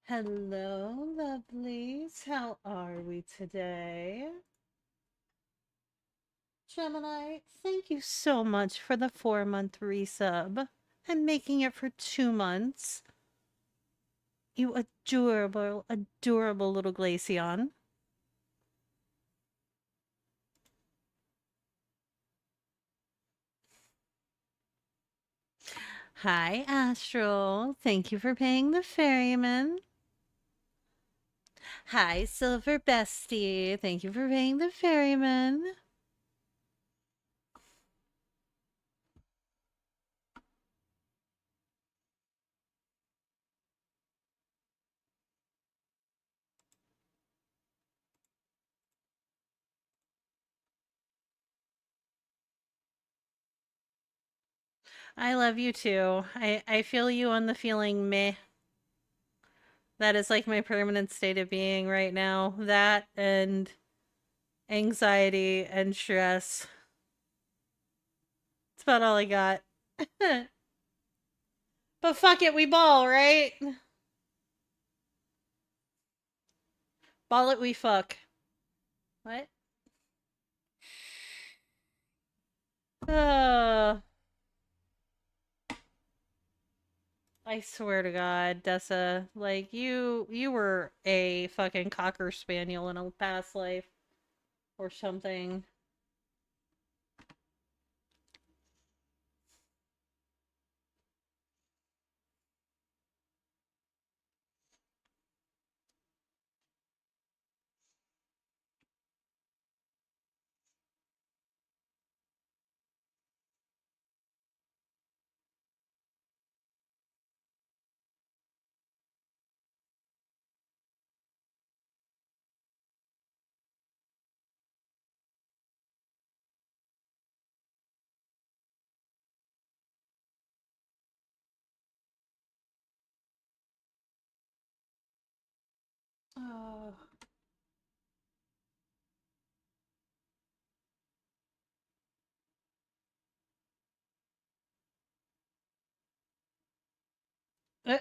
Hello, lovelies. How are we today? Gemini, thank you so much for the 4-month resub and making it for 2 months. You adorable, adorable little Glaceon. Hi, Astral. Thank you for paying the ferryman. Hi, Silver Bestie. Thank you for paying the ferryman. I love you too. I feel you on the feeling meh. That is like my permanent state of being right now. That and anxiety and stress. That's about all I got. But fuck it, we ball, right? Ball it, we fuck. What? Uh, I swear to God, Dessa, like you were a fucking cocker spaniel in a past life or something. Oh.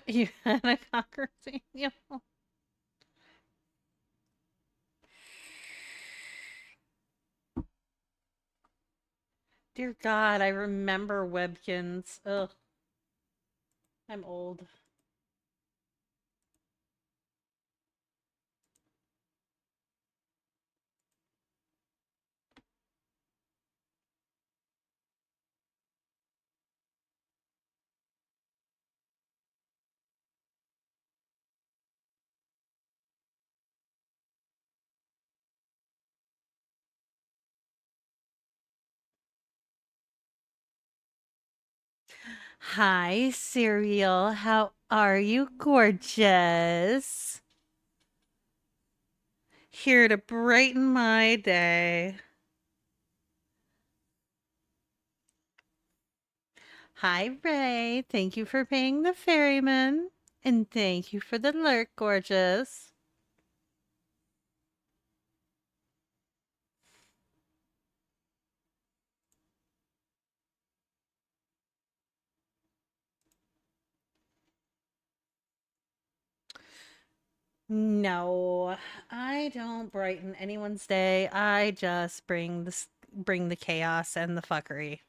You had a cocker spaniel. Dear God, I remember Webkins. Ugh, I'm old. Hi, Cereal. How are you, gorgeous? Here to brighten my day. Hi, Ray. Thank you for paying the ferryman. And thank you for the lurk, gorgeous. No, I don't brighten anyone's day. I just bring the chaos and the fuckery.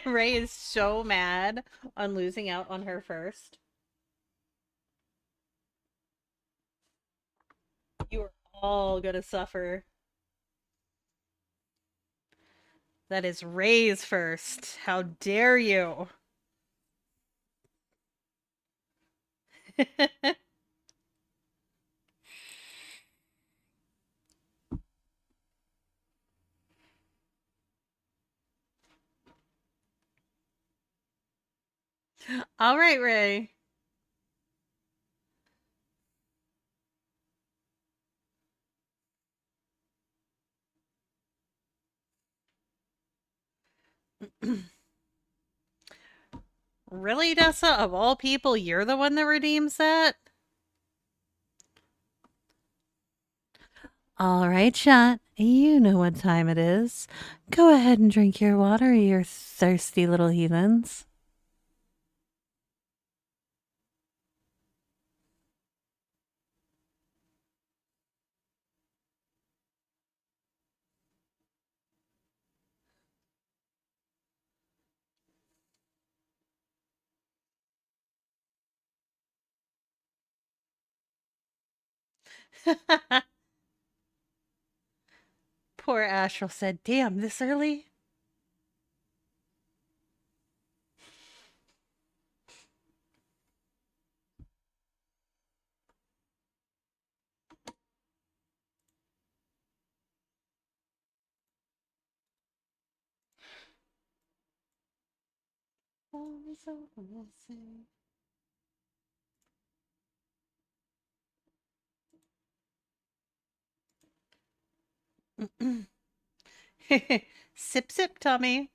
Ray is so mad on losing out on her first. You are all gonna suffer. That is Ray's first. How dare you? All right, Ray. Really, Dessa? Of all people, you're the one that redeems that? All right, Shot. You know what time it is. Go ahead and drink your water, you thirsty little heathens. Poor Astral said, "Damn, this early?" Sip, sip, Tommy.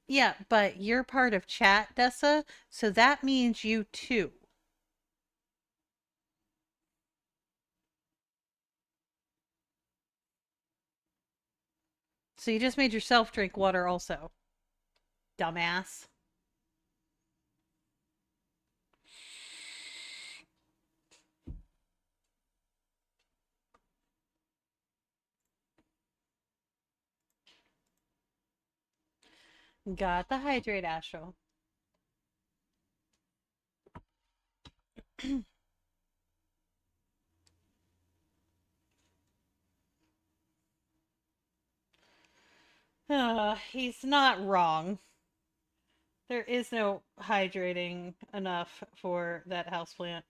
Yeah, but you're part of chat, Dessa, so that means you too. So you just made yourself drink water also, dumbass. Got the hydrate, Astral. He's not wrong. There is no hydrating enough for that houseplant.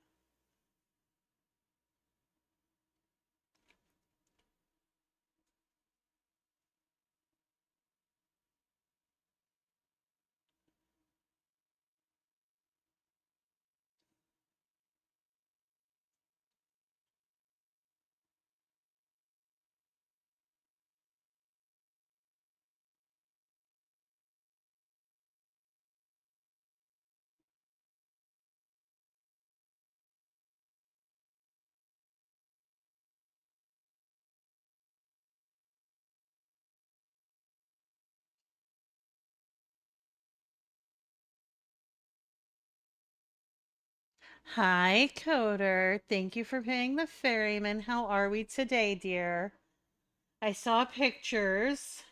Hi, Coder. Thank you for paying the ferryman. How are we today, dear? I saw pictures.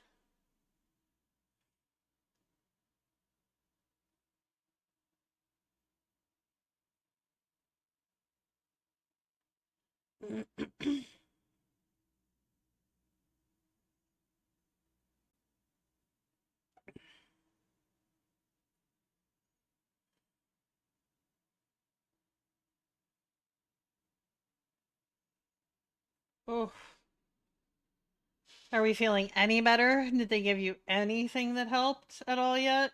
Oh, are we feeling any better? Did they give you anything that helped at all yet?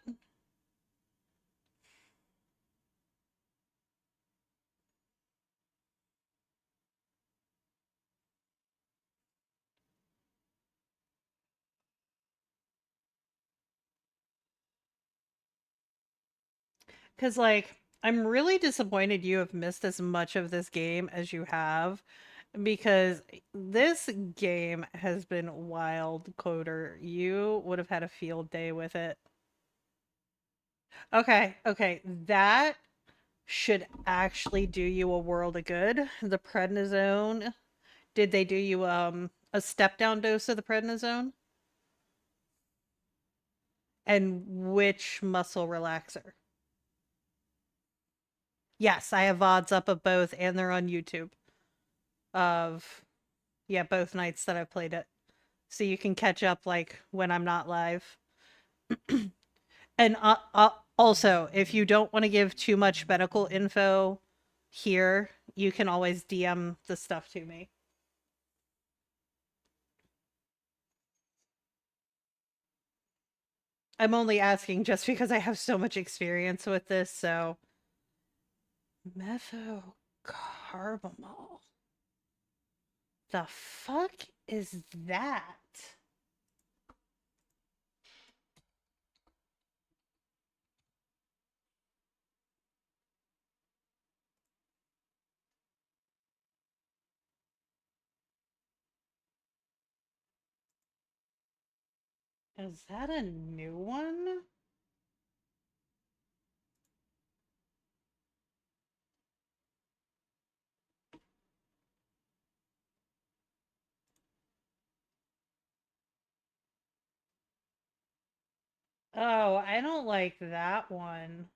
Because, like, I'm really disappointed you have missed as much of this game as you have. Because this game has been wild, Coder. You would have had a field day with it. Okay, okay. That should actually do you a world of good. The prednisone. Did they do you a step down dose of the prednisone? And which muscle relaxer? Yes, I have VODs up of both and they're on YouTube. Of yeah, both nights that I've played it. So you can catch up like when I'm not live. And also, if you don't want to give too much medical info here, you can always DM the stuff to me. I'm only asking just because I have so much experience with this, so methocarbamol. The fuck is that? Is that a new one? Oh, I don't like that one.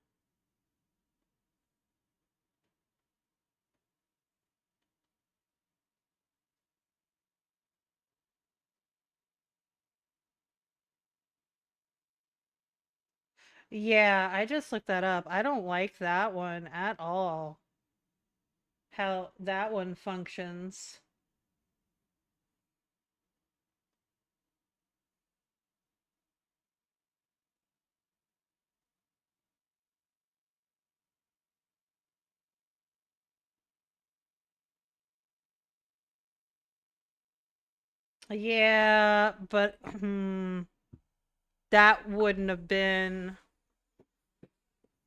Yeah, I just looked that up. I don't like that one at all. How that one functions. Yeah, but that wouldn't have been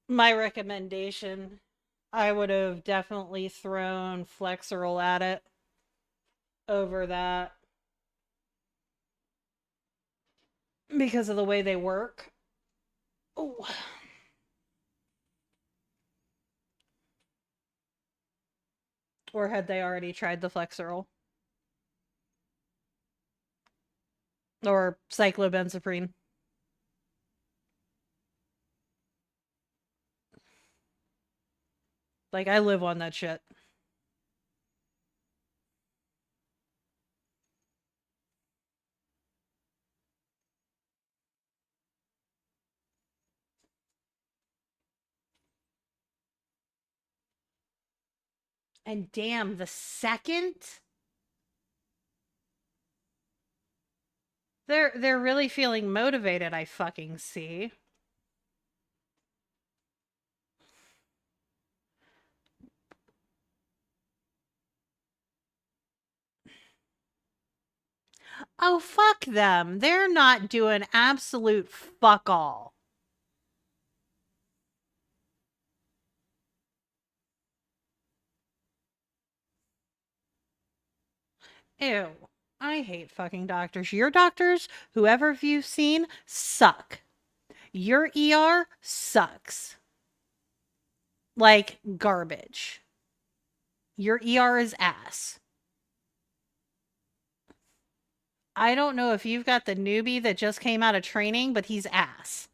my recommendation. I would have definitely thrown Flexeril at it over that because of the way they work. Oh, or had they already tried the Flexeril or cyclobenzaprine? Like I live on that shit. And damn, the second they're really feeling motivated, I fucking see. Oh, fuck them. They're not doing absolute fuck all. Ew. I hate fucking doctors. Your doctors, whoever you've seen, suck. Your ER sucks. Like garbage. Your ER is ass. I don't know if you've got the newbie that just came out of training, but he's ass.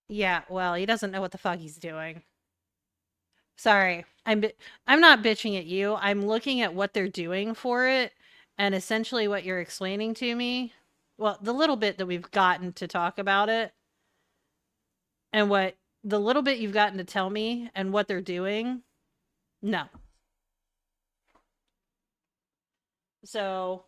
Yeah, well, he doesn't know what the fuck he's doing. Sorry. I'm not bitching at you. I'm looking at what they're doing for it and essentially what you're explaining to me. Well, the little bit that we've gotten to talk about it and what the little bit you've gotten to tell me and what they're doing. No. So,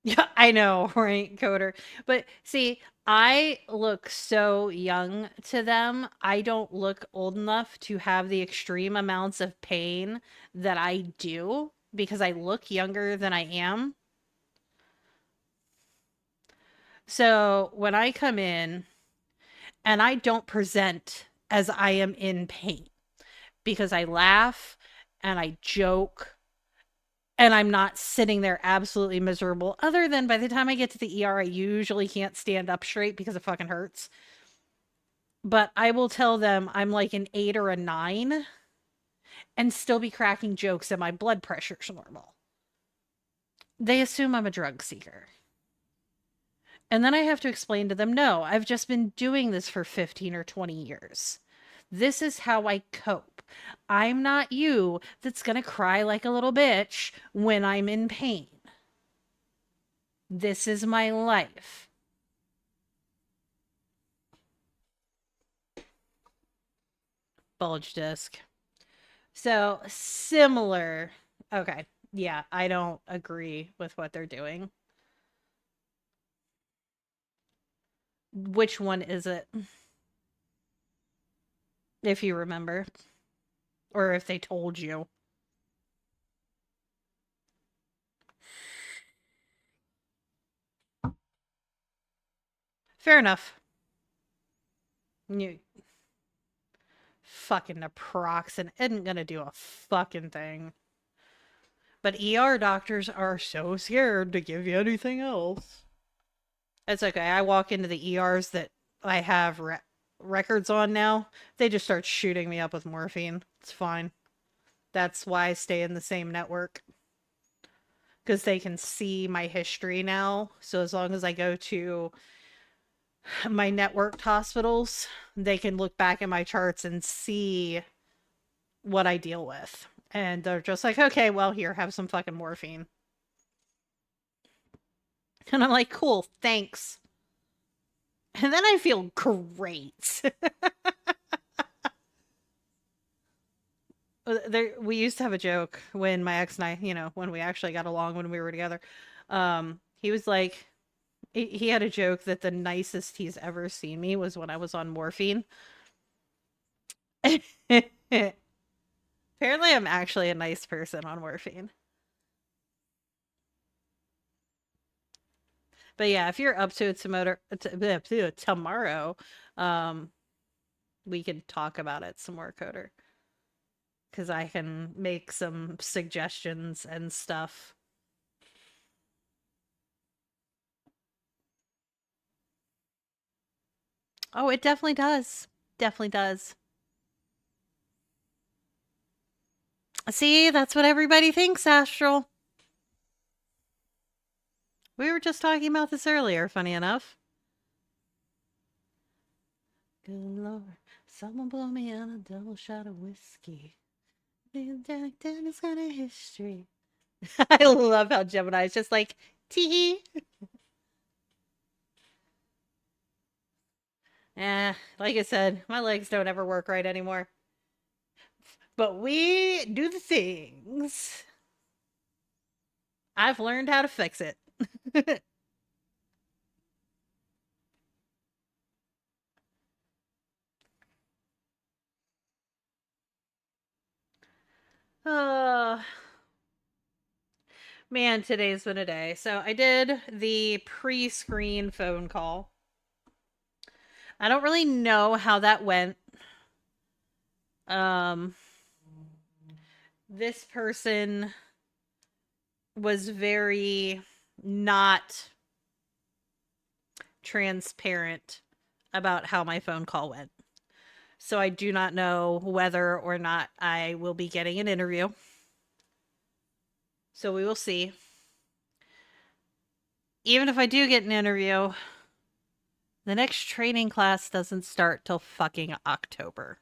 yeah, I know, right, Coder. But see, I look so young to them. I don't look old enough to have the extreme amounts of pain that I do because I look younger than I am. So when I come in and I don't present as I am in pain because I laugh and I joke and I'm not sitting there absolutely miserable, other than by the time I get to the ER, I usually can't stand up straight because it fucking hurts. But I will tell them I'm like an 8 or a 9 and still be cracking jokes and my blood pressure's normal. They assume I'm a drug seeker. And then I have to explain to them no, I've just been doing this for 15 or 20 years. This is how I cope. I'm not you that's going to cry like a little bitch when I'm in pain. This is my life. Bulge disc. So similar. Okay. Yeah, I don't agree with what they're doing. Which one is it? If you remember, or if they told you. Fair enough. You, Fucking naproxen isn't gonna do a fucking thing. But ER doctors are so scared to give you anything else. It's okay. I walk into the ERs that I have records on now. They just start shooting me up with morphine. It's fine. That's why I stay in the same network. Because they can see my history now. So as long as I go to my networked hospitals, they can look back at my charts and see what I deal with. And they're just like, okay, well, here, have some fucking morphine. And I'm like, cool, thanks. And then I feel great. We used to have a joke when my ex and I, when we actually got along when we were together. He was like, he had a joke that the nicest he's ever seen me was when I was on morphine. Apparently, I'm actually a nice person on morphine. But yeah, if you're up to it tomorrow, um, we can talk about it some more, Coder. Because I can make some suggestions and stuff. Oh, it definitely does. Definitely does. See, that's what everybody thinks, Astral. We were just talking about this earlier, funny enough. Good Lord, someone pour me on a double shot of whiskey. Danny's got a history. I love how Gemini is just like, tee. Like I said, my legs don't ever work right anymore. But we do the things. I've learned how to fix it. Oh, man, today's been a day. So I did the pre-screen phone call. I don't really know how that went. Um, this person was very not transparent about how my phone call went. So I do not know whether or not I will be getting an interview. So we will see. Even if I do get an interview, the next training class doesn't start till fucking October,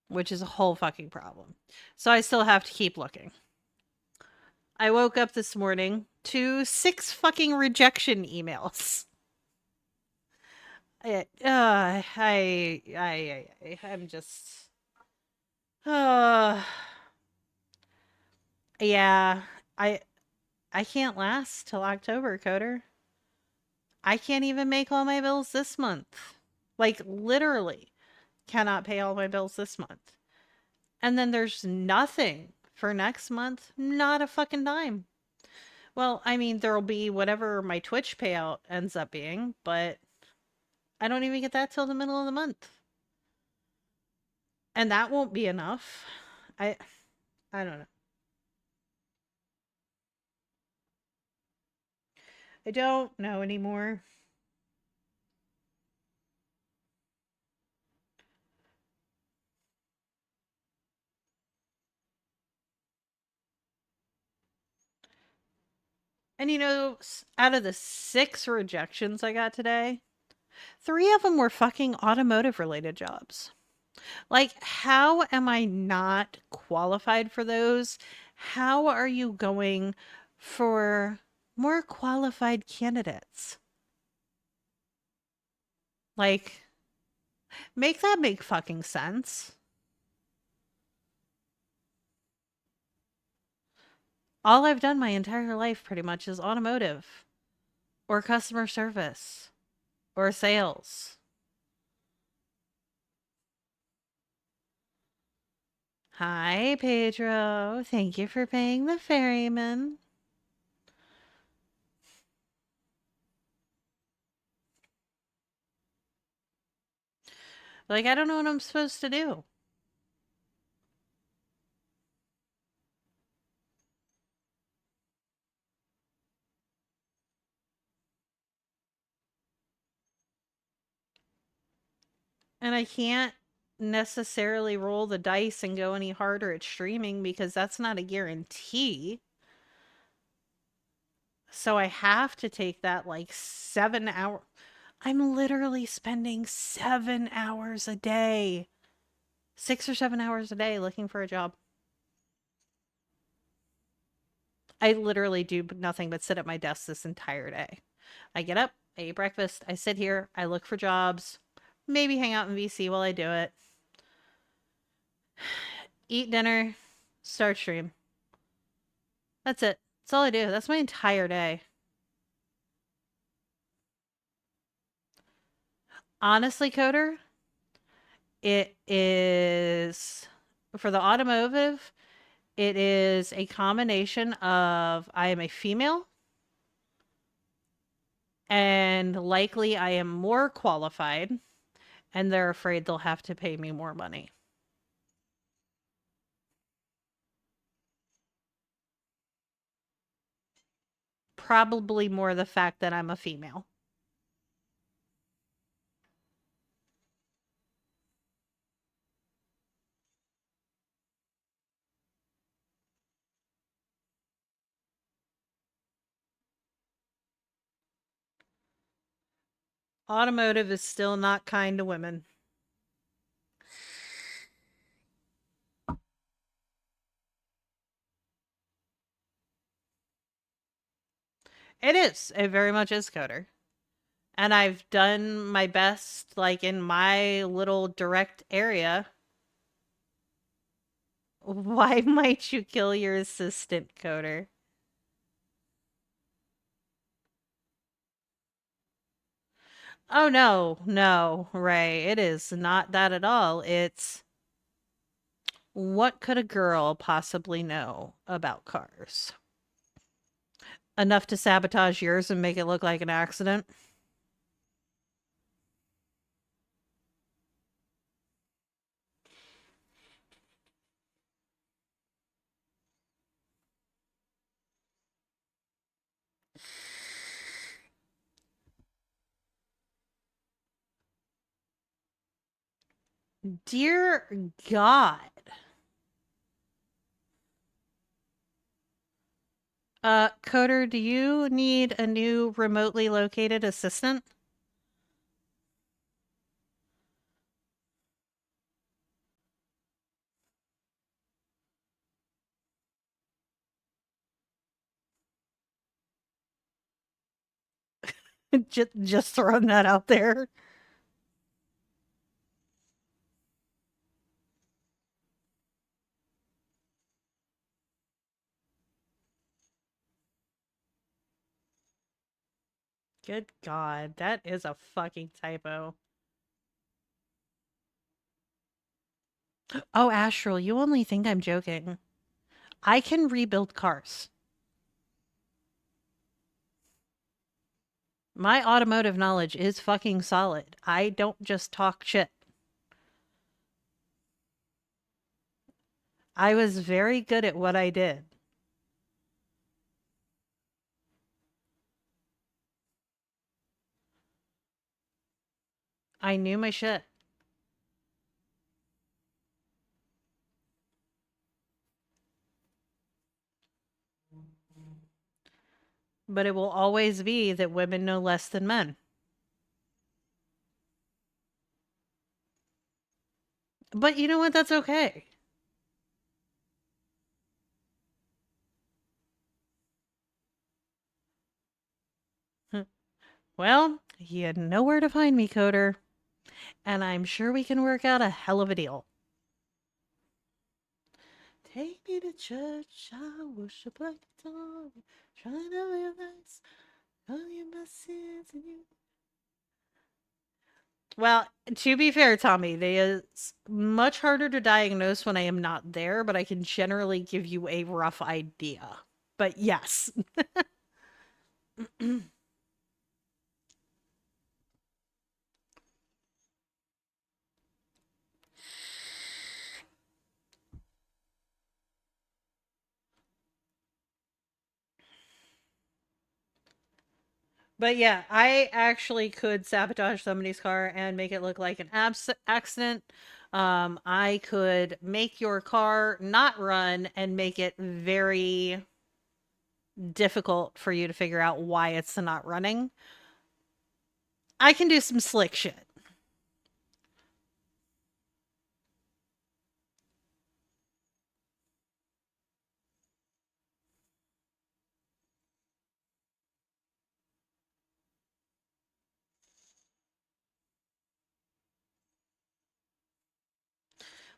which is a whole fucking problem. So I still have to keep looking. I woke up this morning to 6 fucking rejection emails. I'm just, uh, yeah, I, I can't last till October, Coder. I can't even make all my bills this month. Like, literally, cannot pay all my bills this month. And then there's nothing for next month. Not a fucking dime. Well, I mean, there'll be whatever my Twitch payout ends up being, but I don't even get that till the middle of the month. And that won't be enough. I I don't know. I don't know anymore. And out of the 6 rejections I got today, 3 of them were fucking automotive related jobs. Like, how am I not qualified for those? How are you going for more qualified candidates? Like, make that make fucking sense. All I've done my entire life pretty much is automotive or customer service or sales. Hi, Pedro. Thank you for paying the ferryman. Like, I don't know what I'm supposed to do. And I can't necessarily roll the dice and go any harder at streaming because that's not a guarantee. So I have to take that like 7 hour. I'm literally spending 7 hours a day, 6 or 7 hours a day looking for a job. I literally do nothing but sit at my desk this entire day. I get up, I eat breakfast, I sit here, I look for jobs, maybe hang out in VC while I do it, eat dinner, start stream. That's it. That's all I do. That's my entire day. Honestly, Coder, it is for the automotive, it is a combination of I am a female and likely I am more qualified and they're afraid they'll have to pay me more money. Probably more the fact that I'm a female. Automotive is still not kind to women. It is. It very much is, Coder. And I've done my best, like in my little direct area. Why might you kill your assistant, Coder? Oh, no, no, Ray. It is not that at all. It's what could a girl possibly know about cars? Enough to sabotage yours and make it look like an accident? Dear God. Coder, do you need a new remotely located assistant? Just throwing that out there. Good God, that is a fucking typo. Oh, Astral, you only think I'm joking. I can rebuild cars. My automotive knowledge is fucking solid. I don't just talk shit. I was very good at what I did. I knew my shit. But it will always be that women know less than men. But you know what? That's okay. Well, you know where to find me, Coder. And I'm sure we can work out a hell of a deal. Take me to church, I worship like a dog, trying to realize all of my sins and you. Well, to be fair, Tommy, it's much harder to diagnose when I am not there, but I can generally give you a rough idea. But yes. But yeah, I actually could sabotage somebody's car and make it look like an accident. I could make your car not run and make it very difficult for you to figure out why it's not running. I can do some slick shit.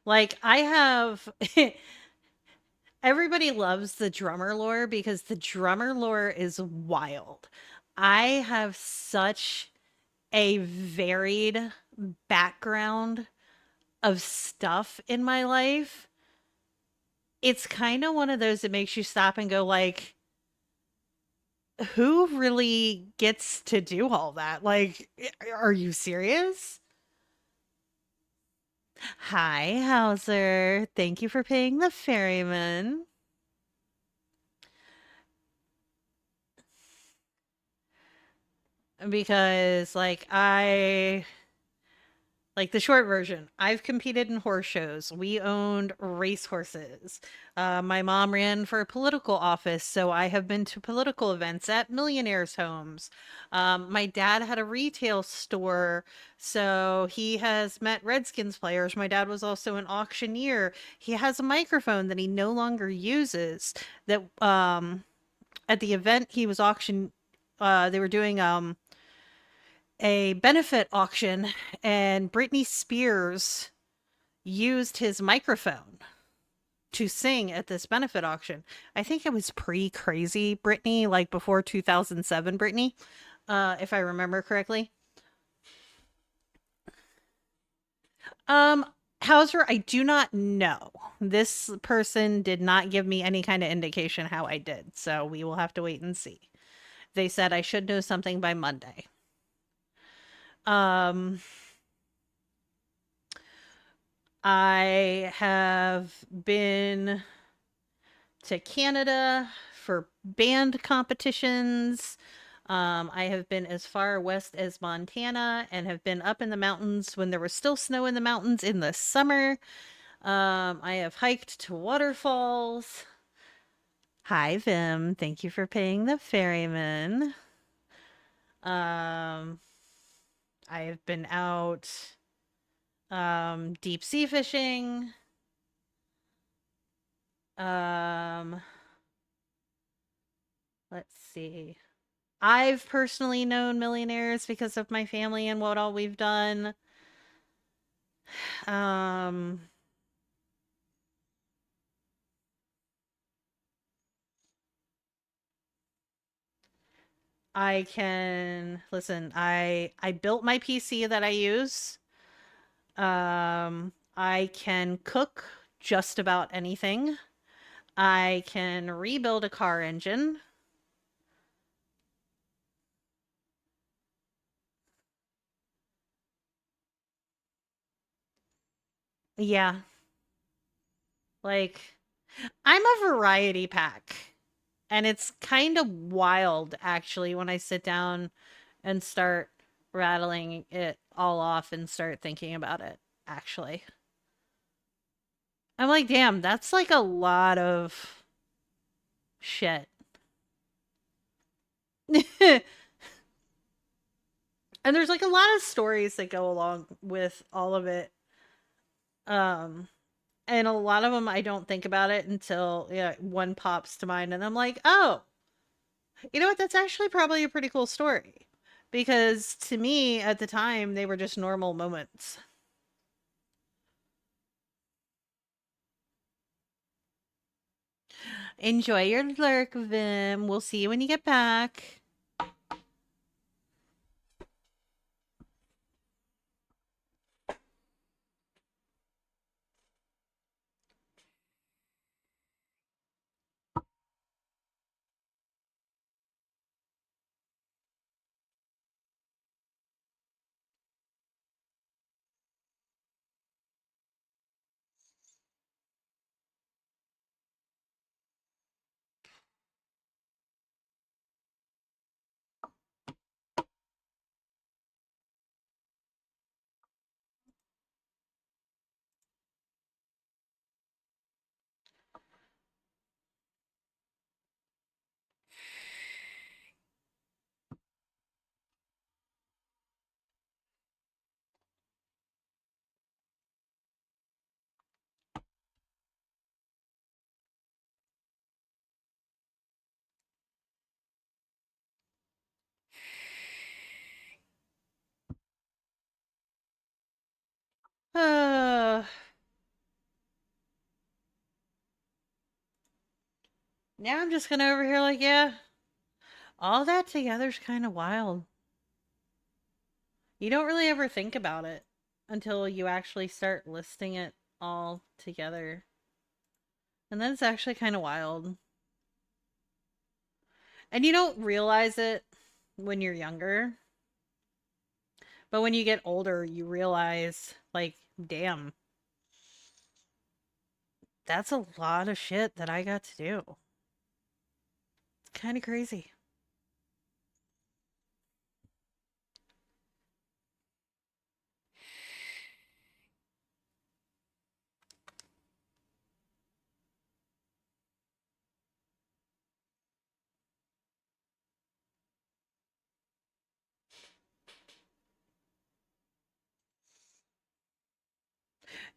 Like I have everybody loves the drummer lore because the drummer lore is wild. I have such a varied background of stuff in my life. It's kind of one of those that makes you stop and go like, who really gets to do all that? Like, are you serious? Hi, Hauser. Thank you for paying the ferryman. Because like the short version, I've competed in horse shows. We owned race horses. My mom ran for a political office, so I have been to political events at millionaires' homes. My dad had a retail store, so he has met Redskins players. My dad was also an auctioneer. He has a microphone that he no longer uses. That at the event he was auction, they were doing a benefit auction, and Britney Spears used his microphone to sing at this benefit auction. I think it was pre crazy Britney, like before 2007 Britney, if I remember correctly. Um, Hauser, I do not know. This person did not give me any kind of indication how I did, so we will have to wait and see. They said I should know something by Monday. Um, I have been to Canada for band competitions. I have been as far west as Montana and have been up in the mountains when there was still snow in the mountains in the summer. I have hiked to waterfalls. Hi, Vim. Thank you for paying the ferryman. Um, I have been out deep sea fishing. Um, let's see. I've personally known millionaires because of my family and what all we've done. Um, I can listen. I built my PC that I use. I can cook just about anything. I can rebuild a car engine. Yeah, like I'm a variety pack. And it's kind of wild actually when I sit down and start rattling it all off and start thinking about it, actually. I'm like, damn, that's like a lot of shit. And there's like a lot of stories that go along with all of it. Um, and a lot of them I don't think about it until yeah, one pops to mind, and I'm like, oh, you know what? That's actually probably a pretty cool story. Because to me at the time, they were just normal moments. Enjoy your lurk, Vim. We'll see you when you get back. Uh, now I'm just gonna over here like, yeah, all that together's kind of wild. You don't really ever think about it until you actually start listing it all together. And then it's actually kind of wild. And you don't realize it when you're younger. But when you get older, you realize, like, damn, that's a lot of shit that I got to do. It's kind of crazy.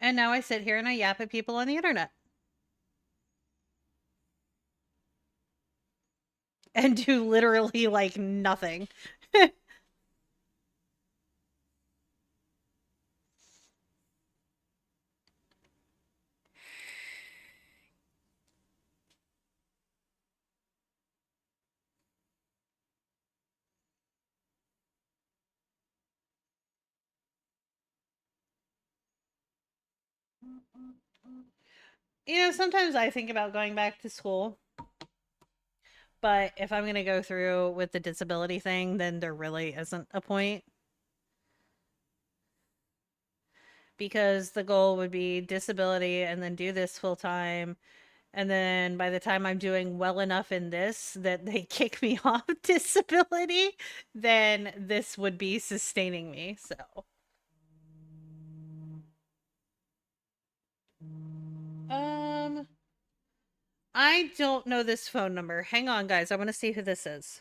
And now I sit here and I yap at people on the internet and do literally like nothing. Sometimes I think about going back to school, but if I'm going to go through with the disability thing, then there really isn't a point because the goal would be disability and then do this full time. And then by the time I'm doing well enough in this that they kick me off disability, then this would be sustaining me. So, um, I don't know this phone number. Hang on, guys. I want to see who this is.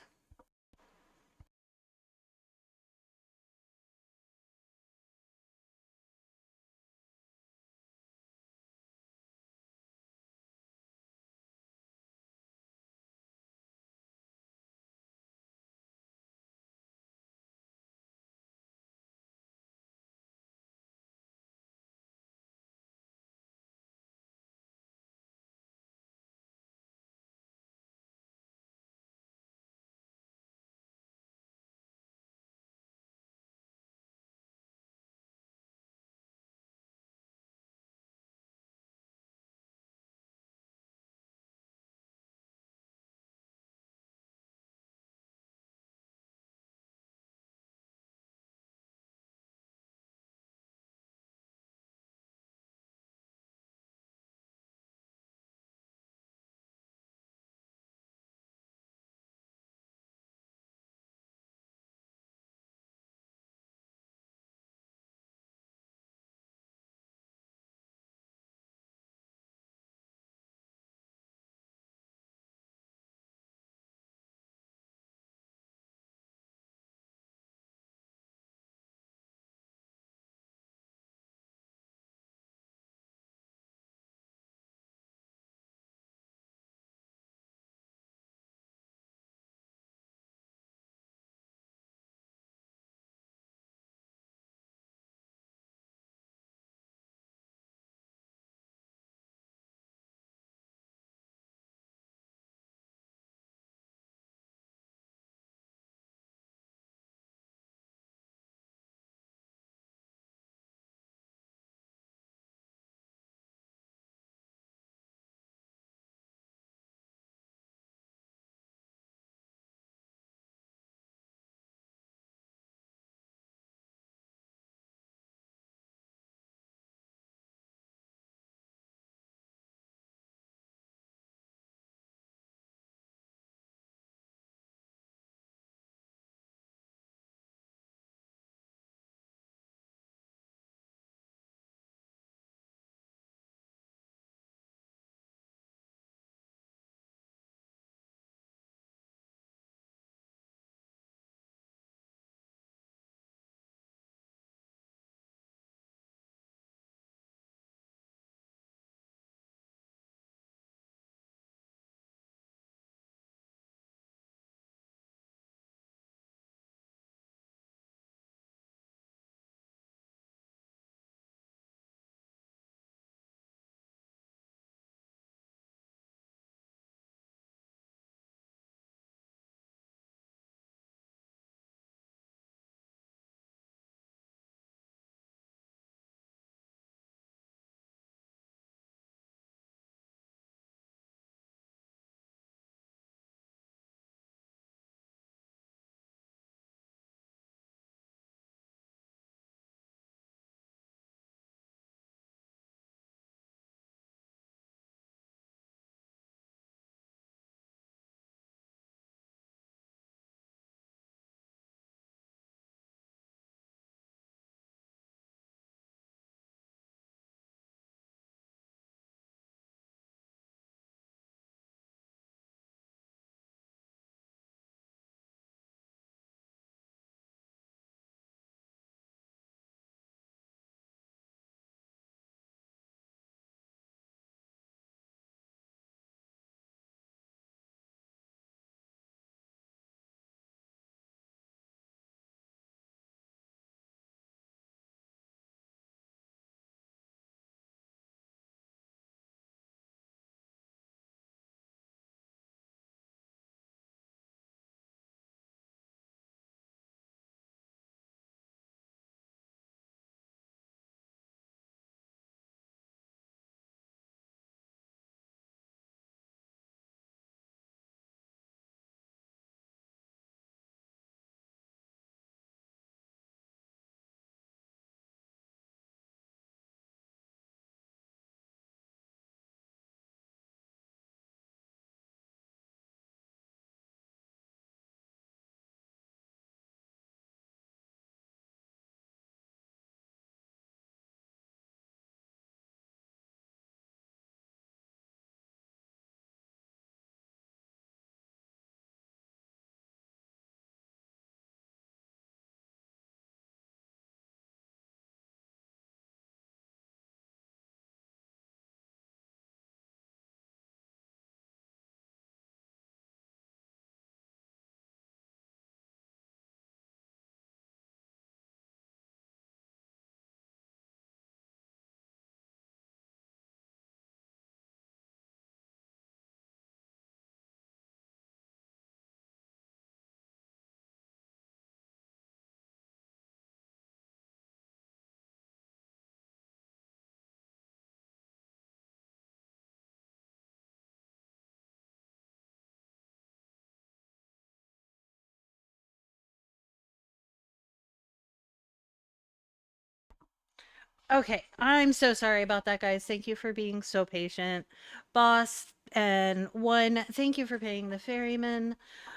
Okay, I'm so sorry about that, guys. Thank you for being so patient. Boss, and one, thank you for paying the ferryman.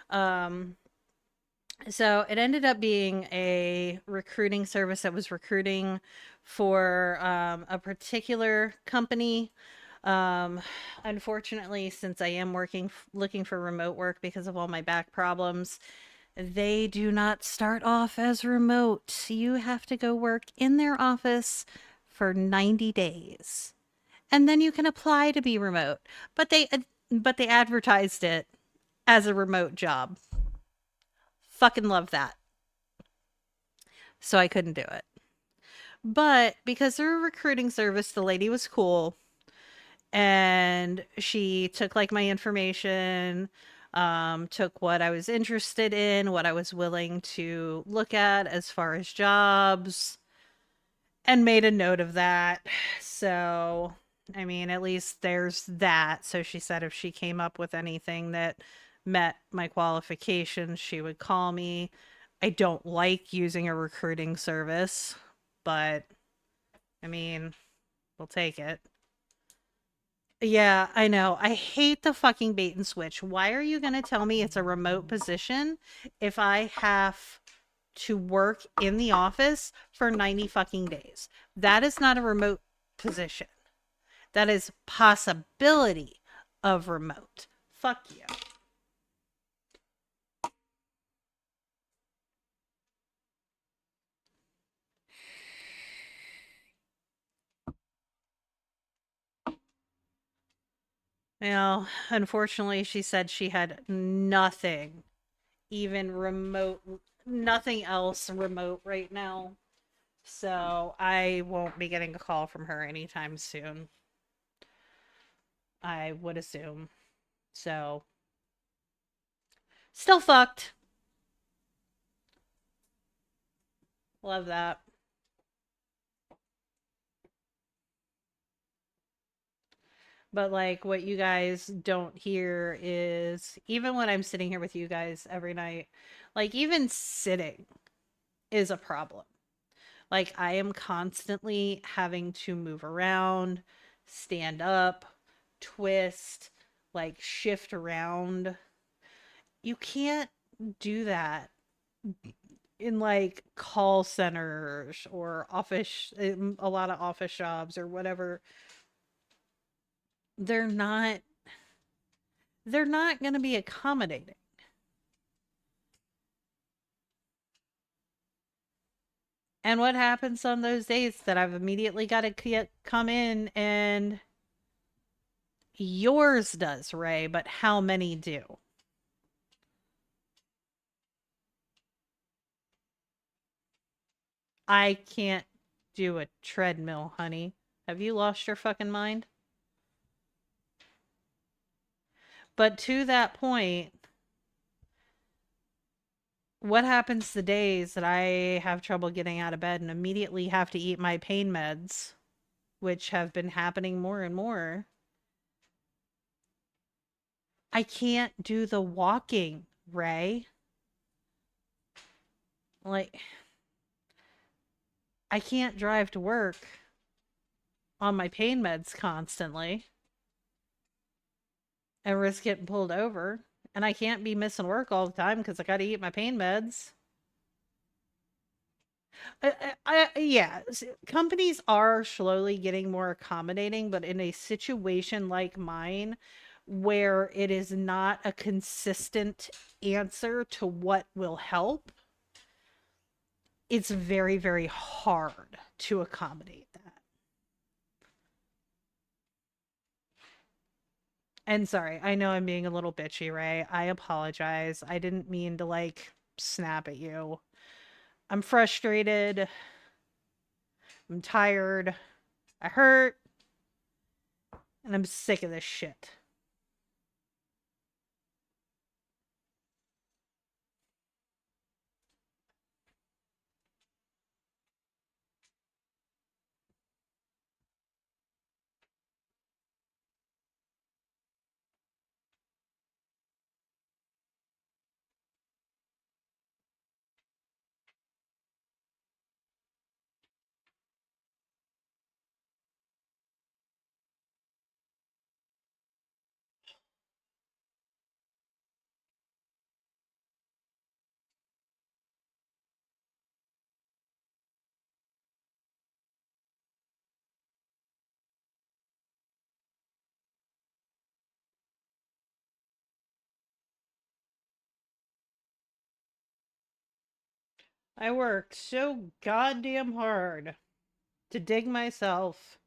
Um, so it ended up being a recruiting service that was recruiting for a particular company. Um, Unfortunately, since I am looking for remote work because of all my back problems, they do not start off as remote. You have to go work in their office for 90 days. And then you can apply to be remote. But they advertised it as a remote job. Fucking love that. So I couldn't do it. But because they're a recruiting service, the lady was cool and she took like my information, took what I was interested in, what I was willing to look at as far as jobs, and made a note of that. So, I mean, at least there's that. So she said if she came up with anything that met my qualifications, she would call me. I don't like using a recruiting service, but I mean, we'll take it. Yeah, I know. I hate the fucking bait and switch. Why are you going to tell me it's a remote position if I have to work in the office for 90 fucking days? That is not a remote position. That is possibility of remote. Fuck you. Well, unfortunately, she said she had nothing, even remote, nothing else remote right now. So I won't be getting a call from her anytime soon. I would assume. So still fucked. Love that. But like what you guys don't hear is even when I'm sitting here with you guys every night, like even sitting is a problem. Like I am constantly having to move around, stand up, twist, like shift around. You can't do that in like call centers or office, in a lot of office jobs or whatever. they're not they're not going to be accommodating. And what happens on those days that I've immediately got to come in and yours does, Ray, but how many do? I can't do a treadmill, honey. Have you lost your fucking mind? But to that point, what happens the days that I have trouble getting out of bed and immediately have to eat my pain meds, which have been happening more and more? I can't do the walking, Ray. Like, I can't drive to work on my pain meds constantly and risk getting pulled over. And I can't be missing work all the time because I got to eat my pain meds. Yeah, companies are slowly getting more accommodating, but in a situation like mine, where it is not a consistent answer to what will help, it's very, very hard to accommodate that. And sorry, I know I'm being a little bitchy, Ray. I apologize. I didn't mean to like snap at you. I'm frustrated. I'm tired. I hurt. And I'm sick of this shit. I worked so goddamn hard to dig myself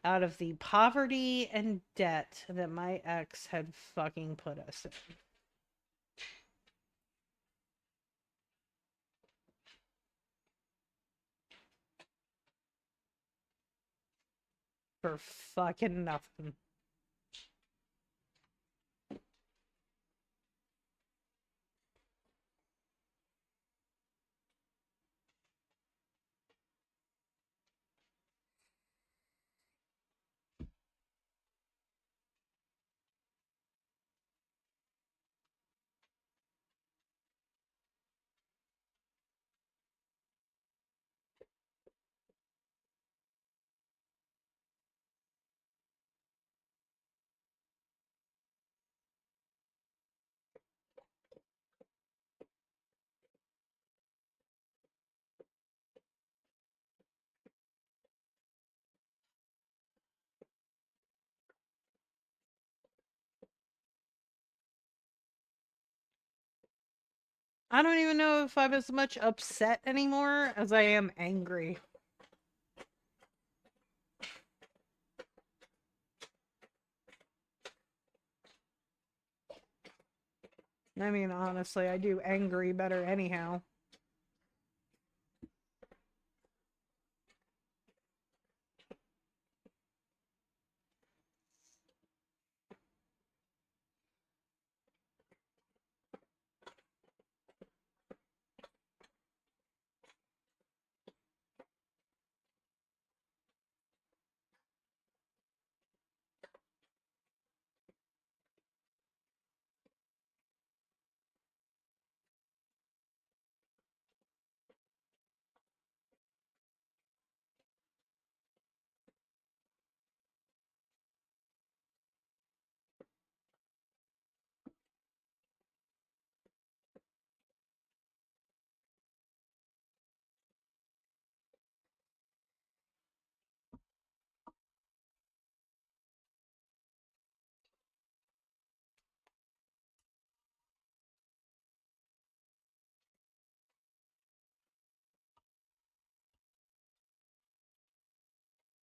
out of the poverty and debt that my ex had fucking put us in. For fucking nothing. I don't even know if I'm as much upset anymore as I am angry. I mean, honestly, I do angry better anyhow.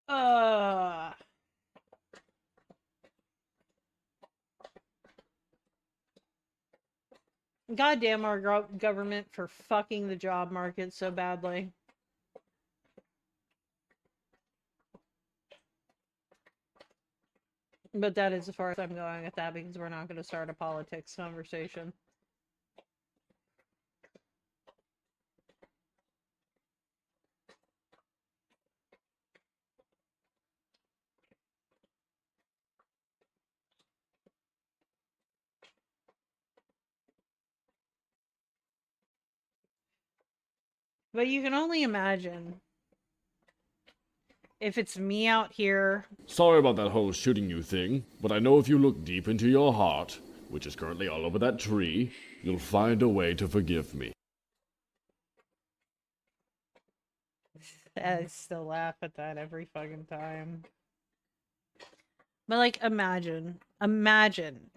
Uh, Goddamn our government for fucking the job market so badly. But that is as far as I'm going with that because we're not going to start a politics conversation. But you can only imagine if it's me out here. Sorry about that whole shooting you thing, but I know if you look deep into your heart, which is currently all over that tree, you'll find a way to forgive me. I still laugh at that every fucking time. But like imagine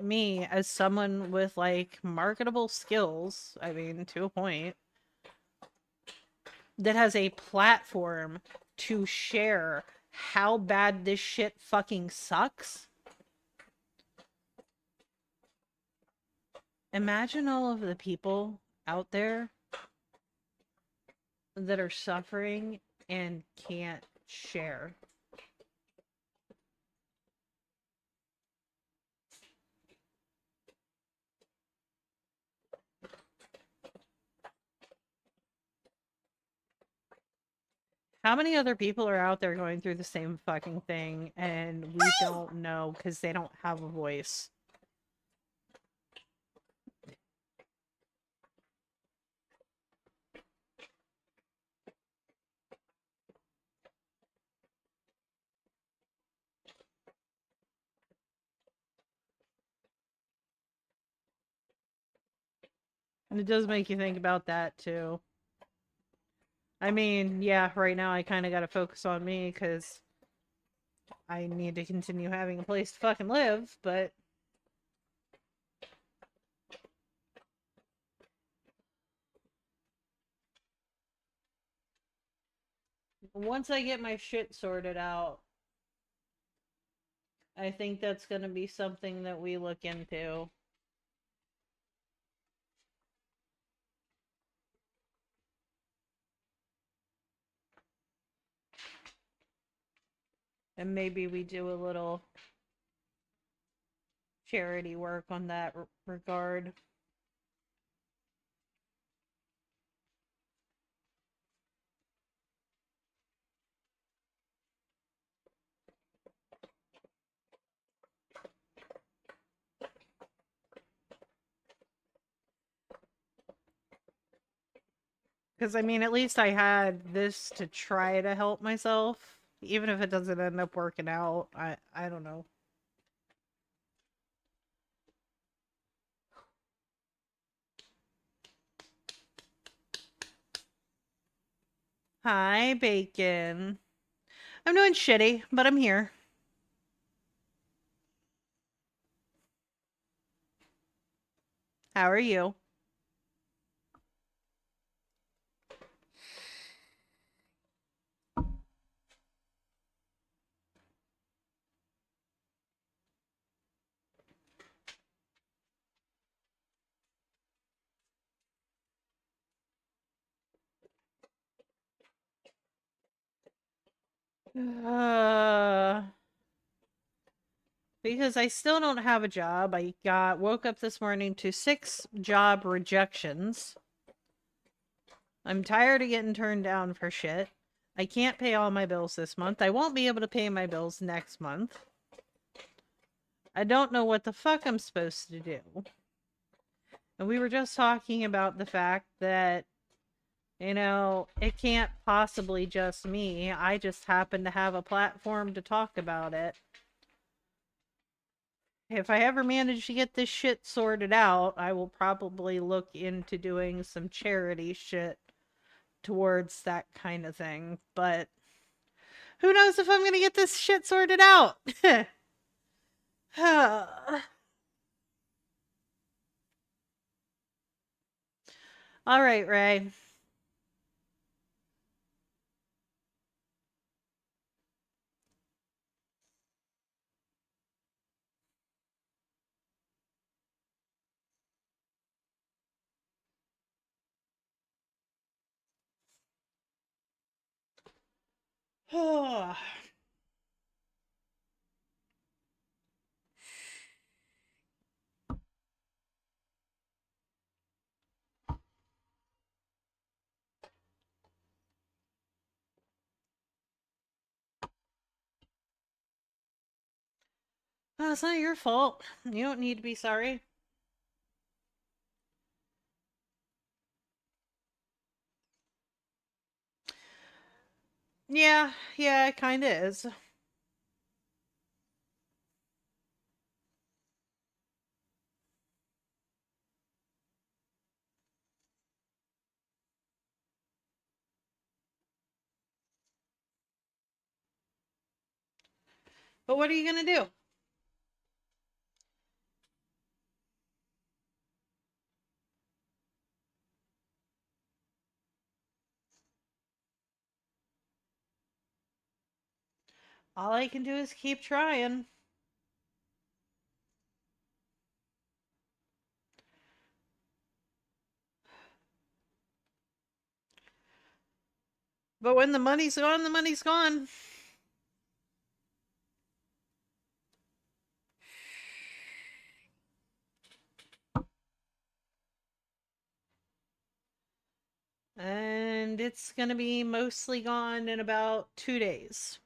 me as someone with like marketable skills, I mean to a point, that has a platform to share how bad this shit fucking sucks. Imagine all of the people out there that are suffering and can't share. How many other people are out there going through the same fucking thing and we don't know because they don't have a voice? And it does make you think about that too. I mean, yeah, right now I kind of got to focus on me because I need to continue having a place to fucking live, but Once I get my shit sorted out, I think that's going to be something that we look into. And maybe we do a little charity work on that regard. Because, I mean, at least I had this to try to help myself. Even if it doesn't end up working out, I don't know. Hi, Bacon. I'm doing shitty, but I'm here. How are you? Uh, because I still don't have a job. I got woke up this morning to 6 job rejections. I'm tired of getting turned down for shit. I can't pay all my bills this month. I won't be able to pay my bills next month. I don't know what the fuck I'm supposed to do. And we were just talking about the fact that, it can't possibly just me. I just happen to have a platform to talk about it. If I ever manage to get this shit sorted out, I will probably look into doing some charity shit towards that kind of thing. But who knows if I'm going to get this shit sorted out? All right, Ray. Oh, it's not your fault. You don't need to be sorry. Yeah, it kind of is. But what are you going to do? All I can do is keep trying. But when the money's gone, the money's gone. And it's going to be mostly gone in about 2 days.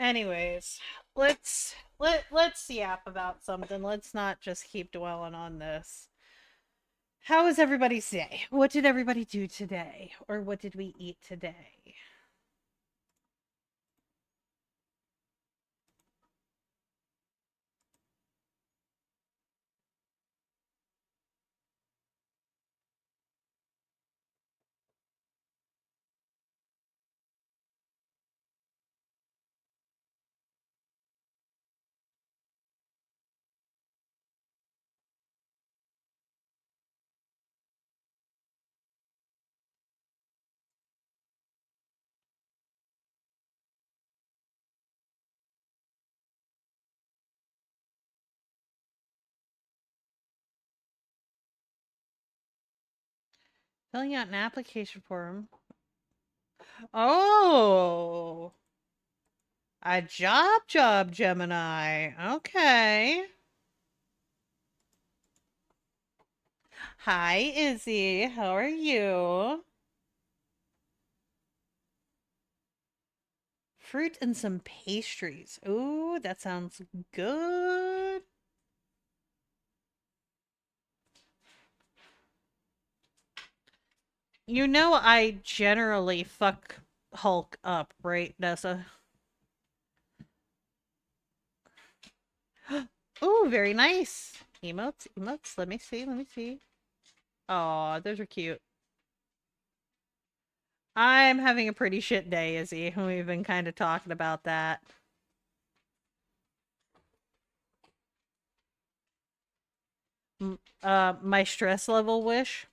Anyways, let's yap about something. Let's not just keep dwelling on this. How was everybody's day? What did everybody do today? Or what did we eat today? Filling out an application form. Oh, a job, Gemini. Okay. Hi, Izzy. How are you? Fruit and some pastries. Ooh, that sounds good. You know I generally fuck Hulk up, right, Nessa? Ooh, very nice. Emotes, emotes. Let me see, let me see. Oh, those are cute. I'm having a pretty shit day, Izzy. We've been kind of talking about that. My stress level wish.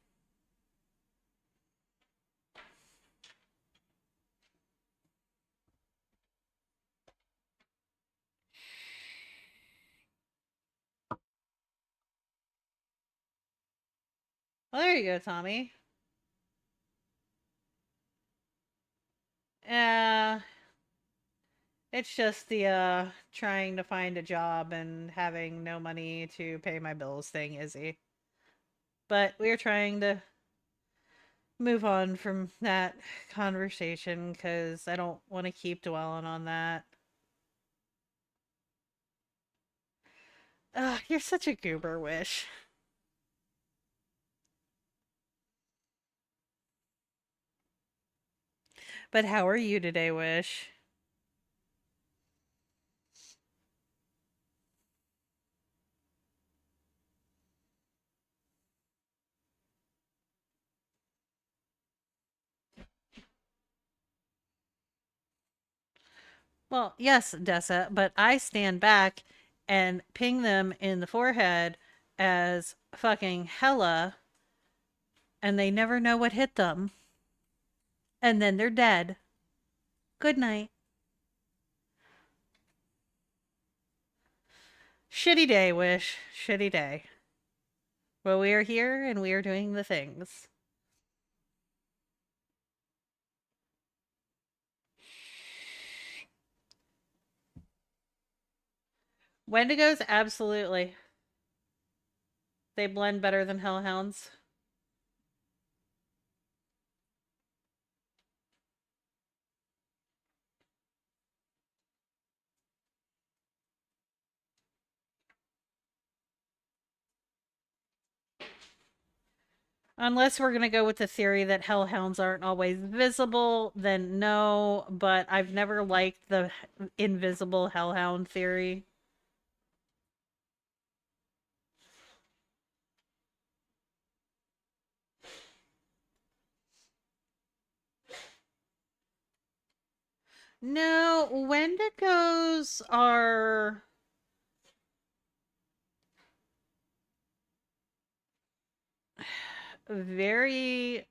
Well, there you go, Tommy. Uh, it's just the trying to find a job and having no money to pay my bills thing, Izzy. But we're trying to move on from that conversation because I don't want to keep dwelling on that. Ugh, you're such a goober, Wish. But how are you today, Wish? Well, yes, Dessa, but I stand back and ping them in the forehead as fucking hella, and they never know what hit them, and then they're dead. Good night. Shitty day, Wish. Shitty day. Well, we are here and we are doing the things. Wendigos, absolutely. They blend better than hellhounds. Unless we're going to go with the theory that hellhounds aren't always visible, then no, but I've never liked the invisible hellhound theory. No, Wendigos are very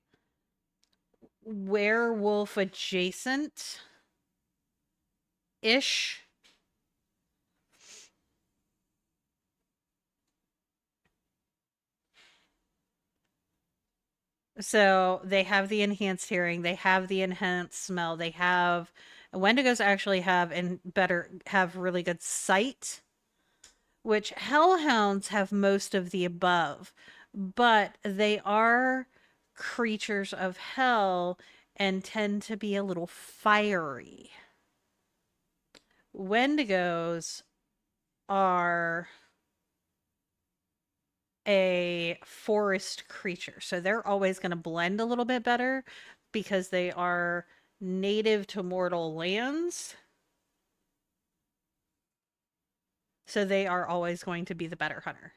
werewolf adjacent ish. So they have the enhanced hearing, they have the enhanced smell, they have Wendigos actually have and better have really good sight, which hellhounds have most of the above, but they are creatures of hell and tend to be a little fiery, Wendigos are a forest creature. So they're always going to blend a little bit better because they are native to mortal lands. So they are always going to be the better hunter.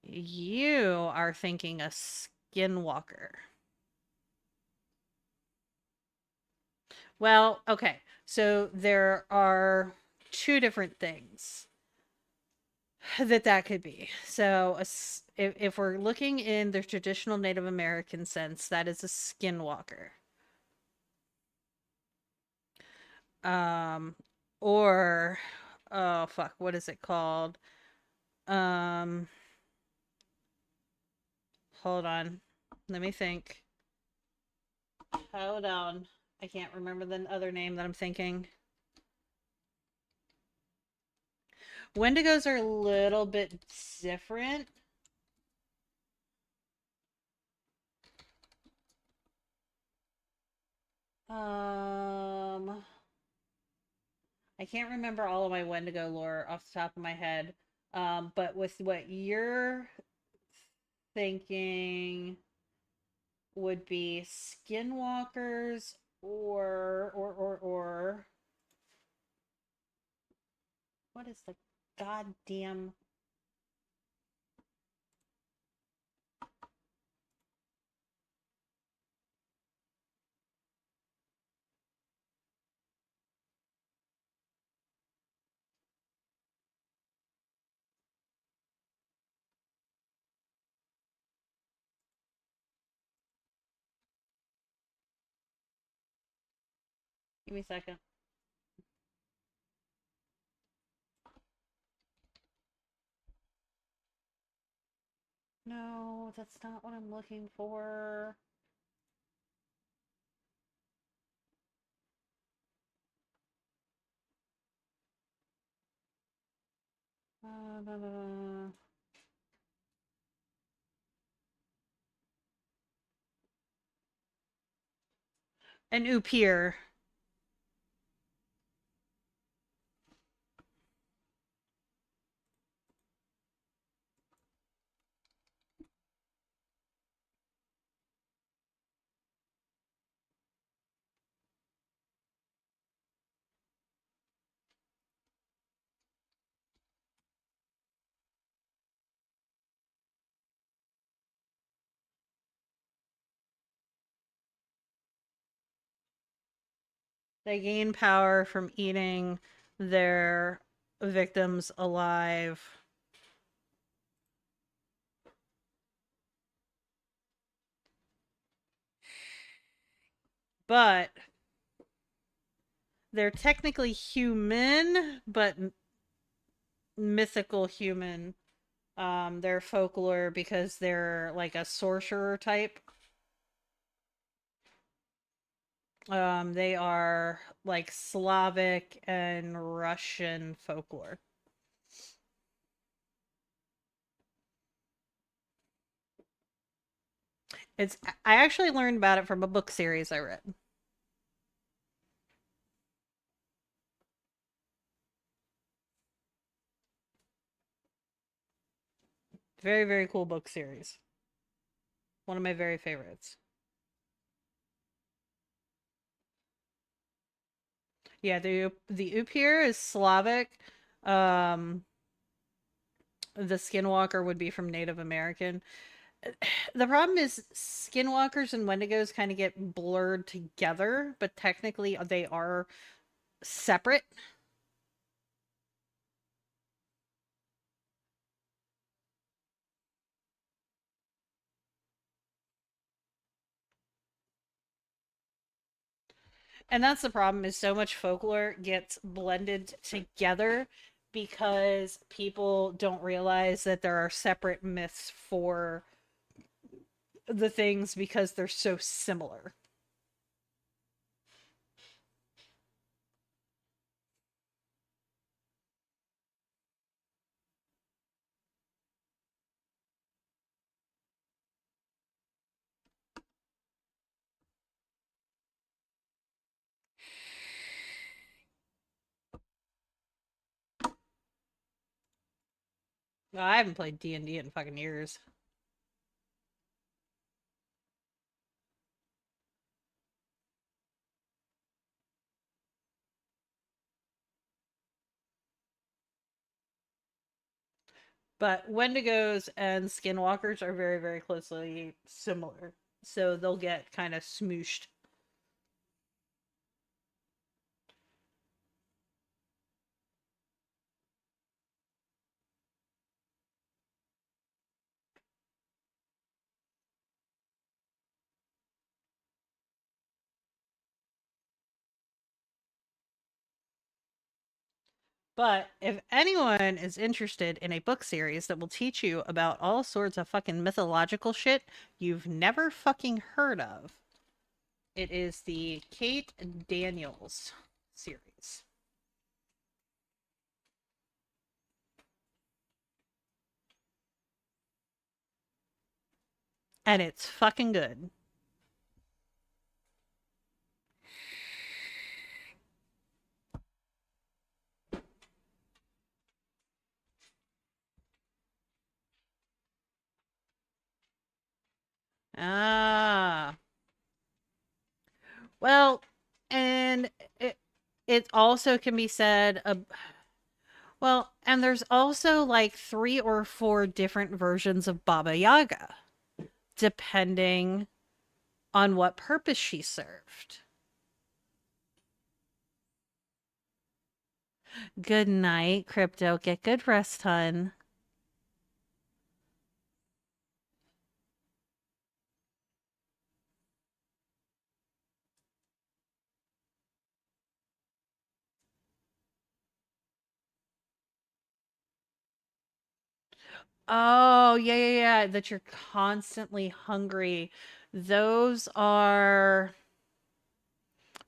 You are thinking a skinwalker. Well, okay. So there are two different things that could be. So if we're looking in the traditional Native American sense, that is a skinwalker. Um, or oh fuck, what is it called? Um, hold on. Let me think. Hold on. I can't remember the other name that I'm thinking. Wendigos are a little bit different. Um, I can't remember all of my Wendigo lore off the top of my head. But with what you're thinking would be skinwalkers or what is the goddamn give me a second. No, that's not what I'm looking for. Blah, blah, blah. An oupir. They gain power from eating their victims alive. But they're technically human, but mythical human. They're folklore because they're like a sorcerer type. They are like Slavic and Russian folklore. It's I actually learned about it from a book series I read. Very, very cool book series. One of my very favorites. Yeah, the Upir is Slavic. Um, the Skinwalker would be from Native American. The problem is Skinwalkers and Wendigos kind of get blurred together, but technically they are separate. And that's the problem is so much folklore gets blended together because people don't realize that there are separate myths for the things because they're so similar. I haven't played D&D in fucking years. But Wendigos and Skinwalkers are very, very closely similar. So they'll get kind of smooshed. But if anyone is interested in a book series that will teach you about all sorts of fucking mythological shit you've never fucking heard of, it is the Kate Daniels series. And it's fucking good. Ah. Well, and it it also can be said well, and there's also like 3 or 4 different versions of Baba Yaga depending on what purpose she served. Good night, Crypto. Get good rest, hun. Oh, yeah, yeah, yeah. That you're constantly hungry. Those are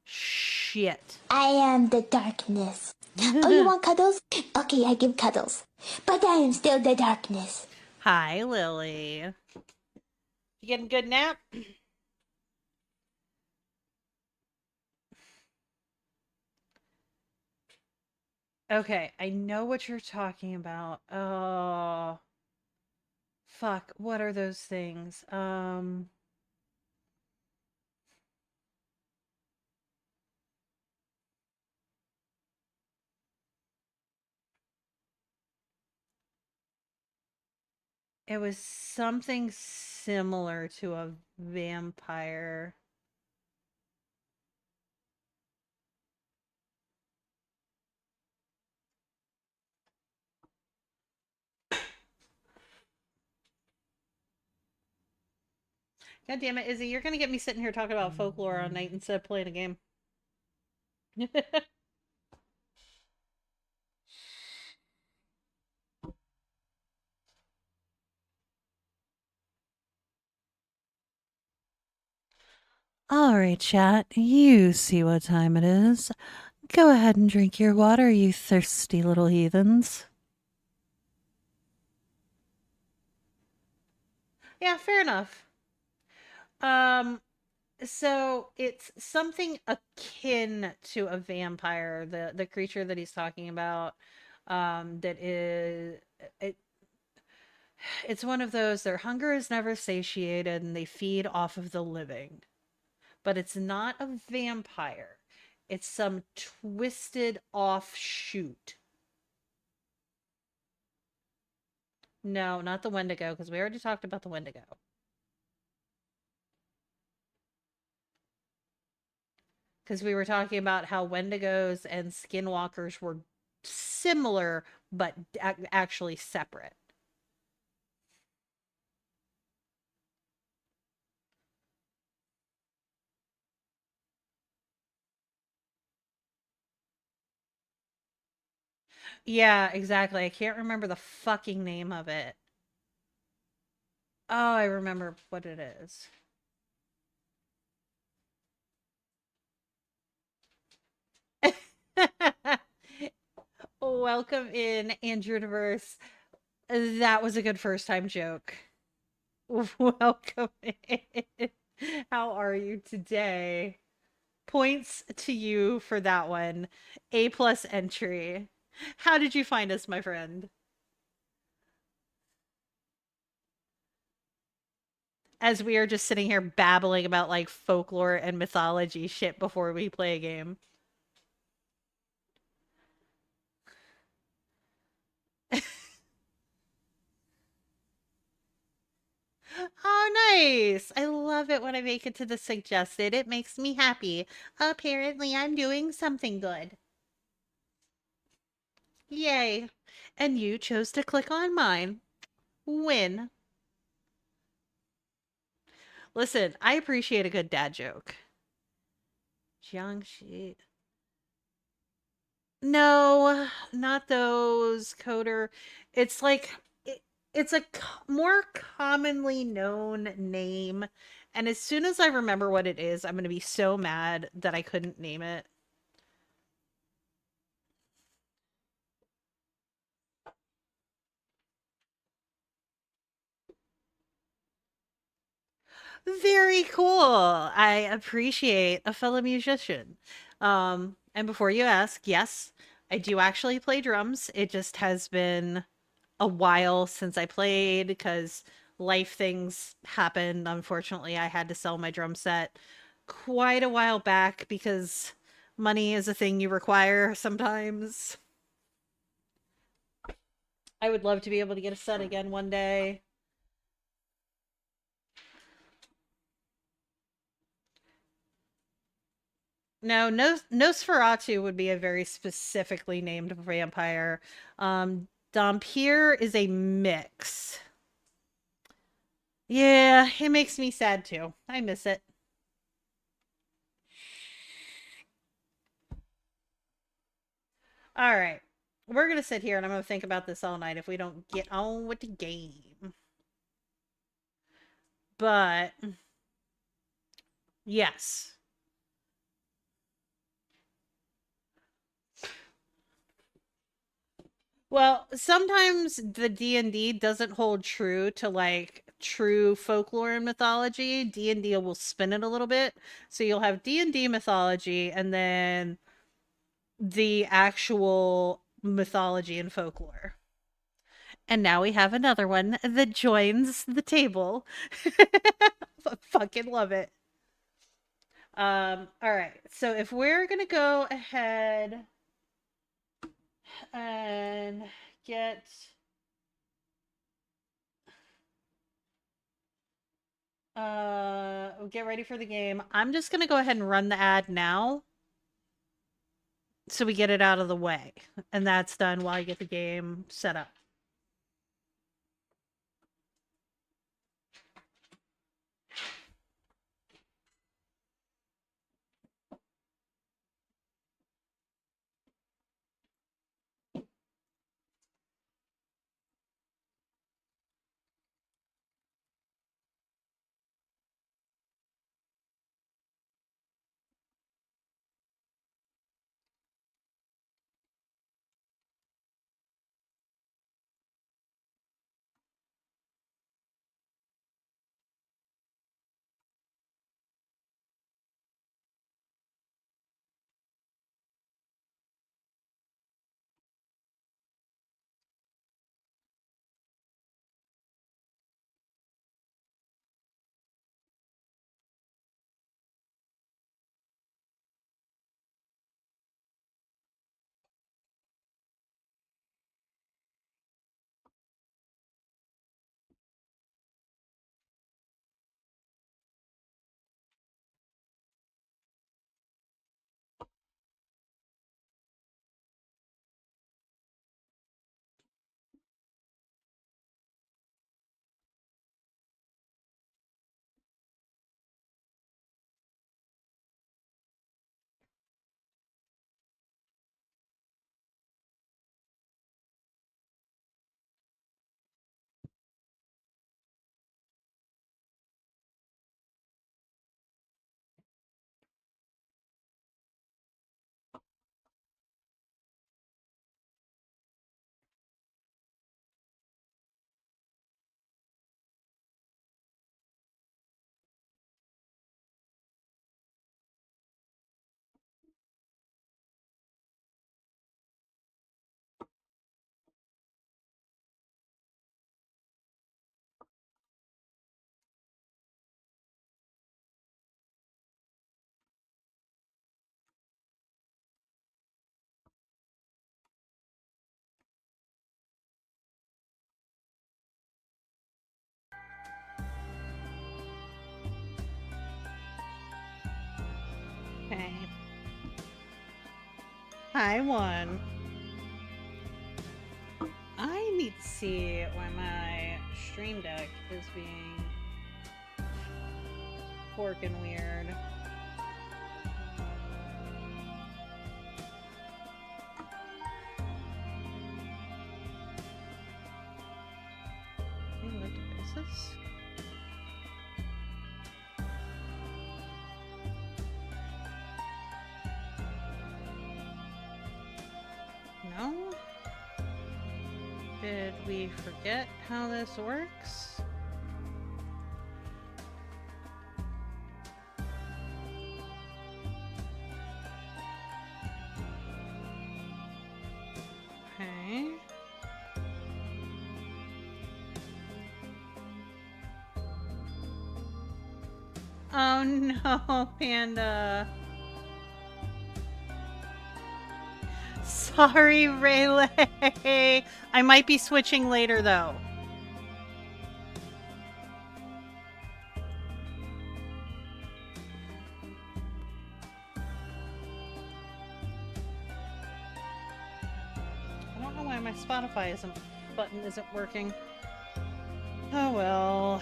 shit. I am the darkness. Oh, you want cuddles? Okay, I give cuddles. But I am still the darkness. Hi, Lily. You getting a good nap? Okay, I know what you're talking about. Oh, fuck. What are those things? It was something similar to a vampire. God damn it, Izzy, you're gonna get me sitting here talking about folklore all night instead of playing a game. All right, chat. You see what time it is. Go ahead and drink your water, you thirsty little heathens. Yeah, fair enough. Um, so it's something akin to a vampire, the creature that he's talking about. That is it. It's one of those. Their hunger is never satiated, and they feed off of the living. But it's not a vampire. It's some twisted offshoot. No, not the Wendigo, because we already talked about the Wendigo. Because we were talking about how Wendigos and Skinwalkers were similar, but actually separate. Yeah, exactly. I can't remember the fucking name of it. Oh, I remember what it is. Welcome in, Andrewiverse. That was a good first time joke. Welcome in. How are you today? Points to you for that one. A plus entry. How did you find us, my friend? as we are just sitting here babbling about like folklore and mythology shit before we play a game. Oh, nice. I love it when I make it to the suggested. It makes me happy. Apparently, I'm doing something good. Yay. And you chose to click on mine. Win. Listen, I appreciate a good dad joke. Jiangxi. No, not those, Coder. It's like it's a more commonly known name, and as soon as I remember what it is, I'm going to be so mad that I couldn't name it. Very cool. I appreciate a fellow musician. And before you ask, yes, I do actually play drums. It just has been a while since I played because life things happened. Unfortunately, I had to sell my drum set quite a while back because money is a thing you require sometimes. I would love to be able to get a set again one day. No, Nosferatu would be a very specifically named vampire. Dhampir is a mix. Yeah, it makes me sad too. I miss it. All right. We're going to sit here and I'm going to think about this all night if we don't get on with the game. But yes. Well, sometimes the D&D doesn't hold true to like true folklore and mythology. D&D will spin it a little bit. So you'll have D&D mythology and then the actual mythology and folklore. And now we have another one that joins the table. I fucking love it. All right. So if we're gonna go ahead and get get ready for the game, I'm just gonna go ahead and run the ad now so we get it out of the way. And that's done while I get the game set up. Okay. I won. I need to see why my stream deck is being forking weird. Okay, what devices? No? Did we forget how this works? Okay. Oh no, Panda. Sorry, Rayleigh. I might be switching later, though. I don't know why my Spotify button isn't working. Oh well.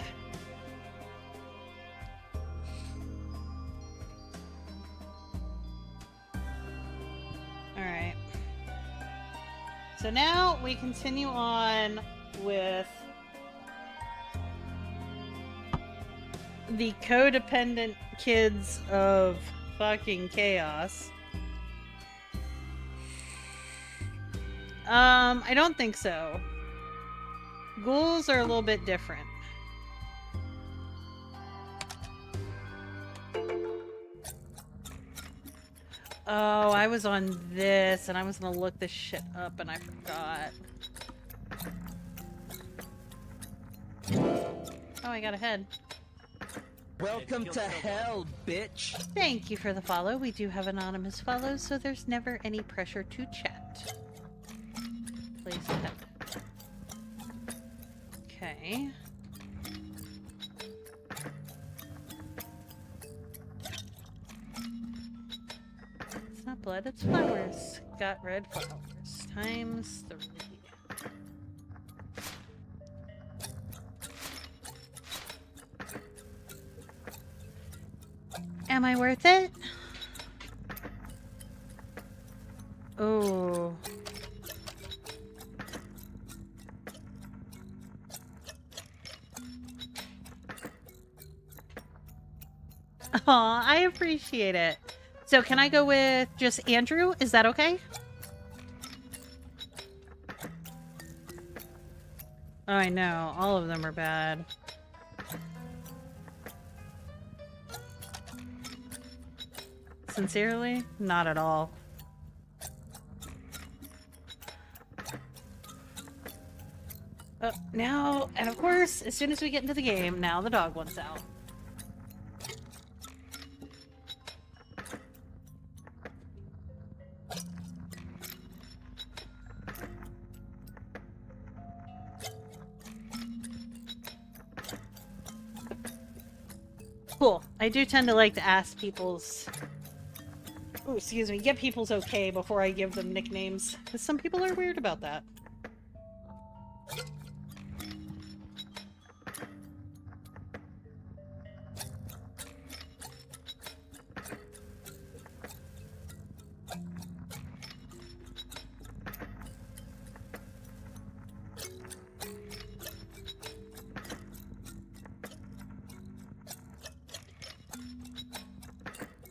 Alright. So now we continue on with the codependent kids of fucking chaos. I don't think so. Ghouls are a little bit different. Oh, I was on this, and I was gonna look this shit up, and I forgot. Oh, I got ahead. Welcome to hell, bitch! Thank you for the follow. We do have anonymous follows, so there's never any pressure to chat. Place ahead. Okay. It's not blood, it's flowers. Got red flowers. Times 3. Am I worth it? Oh. Aw, I appreciate it. So can I go with just Andrew? Is that okay? Oh, I know. All of them are bad. Sincerely? Not at all. Now, and of course, as soon as we get into the game, now the dog wants out. Cool. I do tend to like to ask people's... Oh, excuse me. Get people's okay before I give them nicknames. Because some people are weird about that.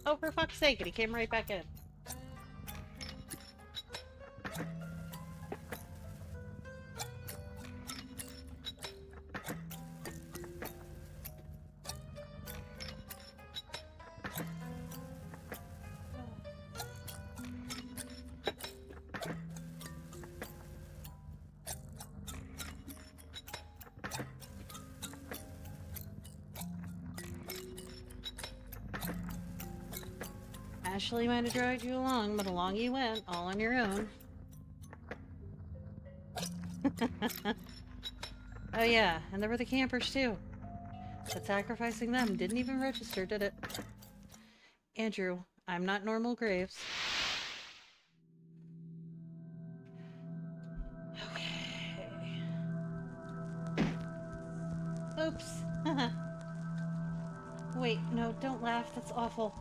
Oh, for fuck's sake, and he came right back in. Ashley might have dragged you along, but along you went, all on your own. Oh yeah, and there were the campers too. But sacrificing them didn't even register, did it? Andrew, I'm not normal Graves. Okay. Oops. Wait, no, don't laugh. That's awful.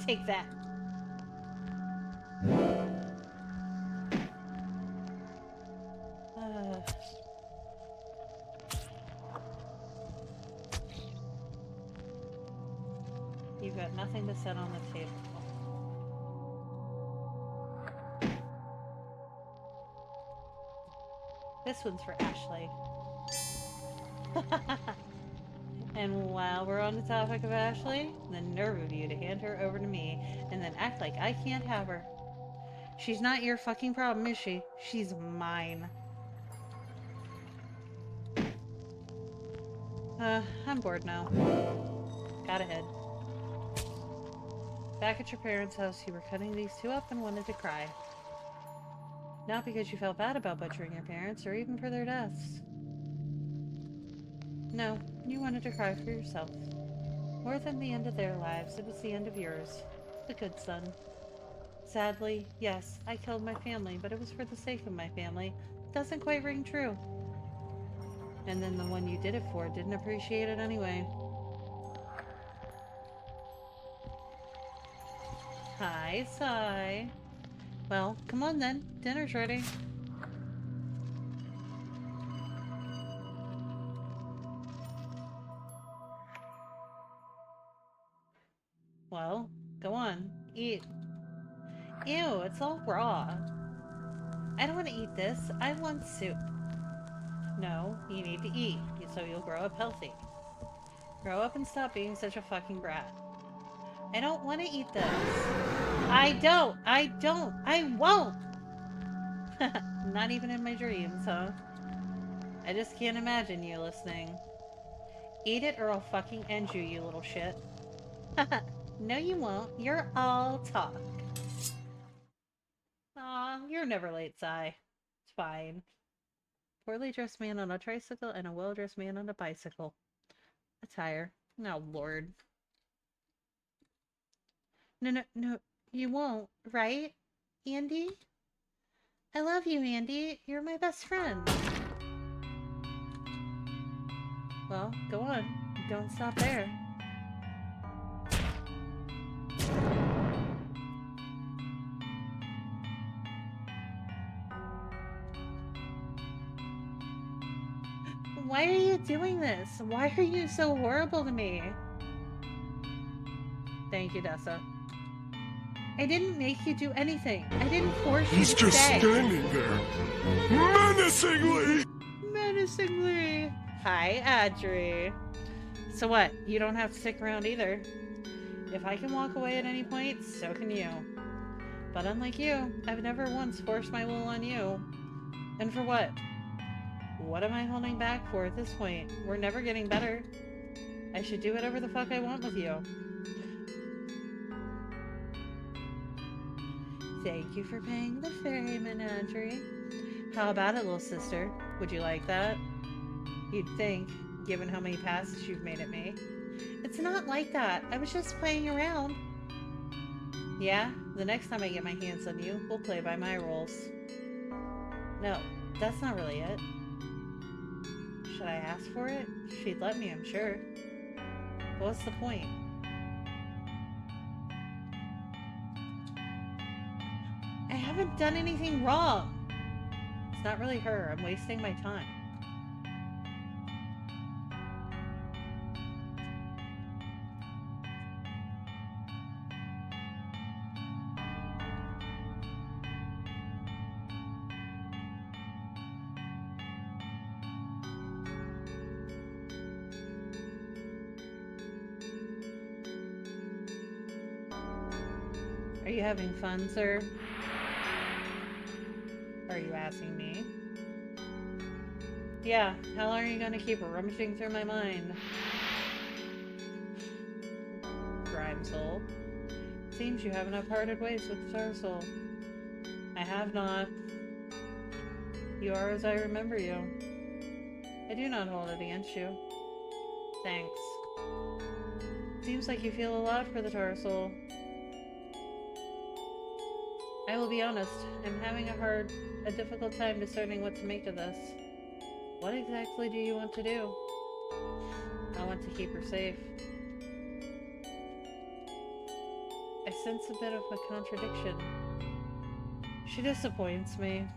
Take that. You've got nothing to set on the table. This one's for Ashley. And while we're on the topic of Ashley, the nerve of you to hand her over to me and then act like I can't have her. She's not your fucking problem, is she? She's mine. I'm bored now. Gotta head. Back at your parents' house, you were cutting these two up and wanted to cry. Not because you felt bad about butchering your parents, or even for their deaths. No, you wanted to cry for yourself. More than the end of their lives, it was the end of yours. The good son. Sadly, yes, I killed my family, but it was for the sake of my family. Doesn't quite ring true. And then the one you did it for didn't appreciate it anyway. Hi, Sai. Well, come on then. Dinner's ready. Well, go on. Eat. Ew, it's all raw. I don't want to eat this. I want soup. No, you need to eat, so you'll grow up healthy. Grow up and stop being such a fucking brat. I don't want to eat this. I won't! Not even in my dreams, huh? I just can't imagine you listening. Eat it or I'll fucking end you, you little shit. No you won't. You're all talk. Aw, you're never late, Sai. It's fine. Poorly dressed man on a tricycle and a well-dressed man on a bicycle. Attire. Oh, Lord. No, you won't, right? Andy? I love you, Andy. You're my best friend. Well, go on. Don't stop there. Why are you doing this? Why are you so horrible to me? Thank you, Dessa. I didn't make you do anything. I didn't force you to stay. He's just standing there, menacingly! Menacingly. Hi, Audrey. So what? You don't have to stick around either. If I can walk away at any point, so can you. But unlike you, I've never once forced my will on you. And for what? What am I holding back for at this point? We're never getting better. I should do whatever the fuck I want with you. Thank you for paying the ferry menagerie. How about it, little sister? Would you like that? You'd think, given how many passes you've made at me. It's not like that. I was just playing around. Yeah? The next time I get my hands on you, we'll play by my rules. No, that's not really it. Should I ask for it? She'd let me, I'm sure. But what's the point? I haven't done anything wrong. It's not really her. I'm wasting my time. Are you having fun, sir? Are you asking me? Yeah, how long are you gonna keep rummaging through my mind? Grime soul. Seems you have enough parted ways with the Star Soul. I have not. You are as I remember you. I do not hold it against you. Thanks. Seems like you feel a lot for the Tarsoul. I will be honest, I'm having a difficult time discerning what to make of this. What exactly do you want to do? I want to keep her safe. I sense a bit of a contradiction. She disappoints me.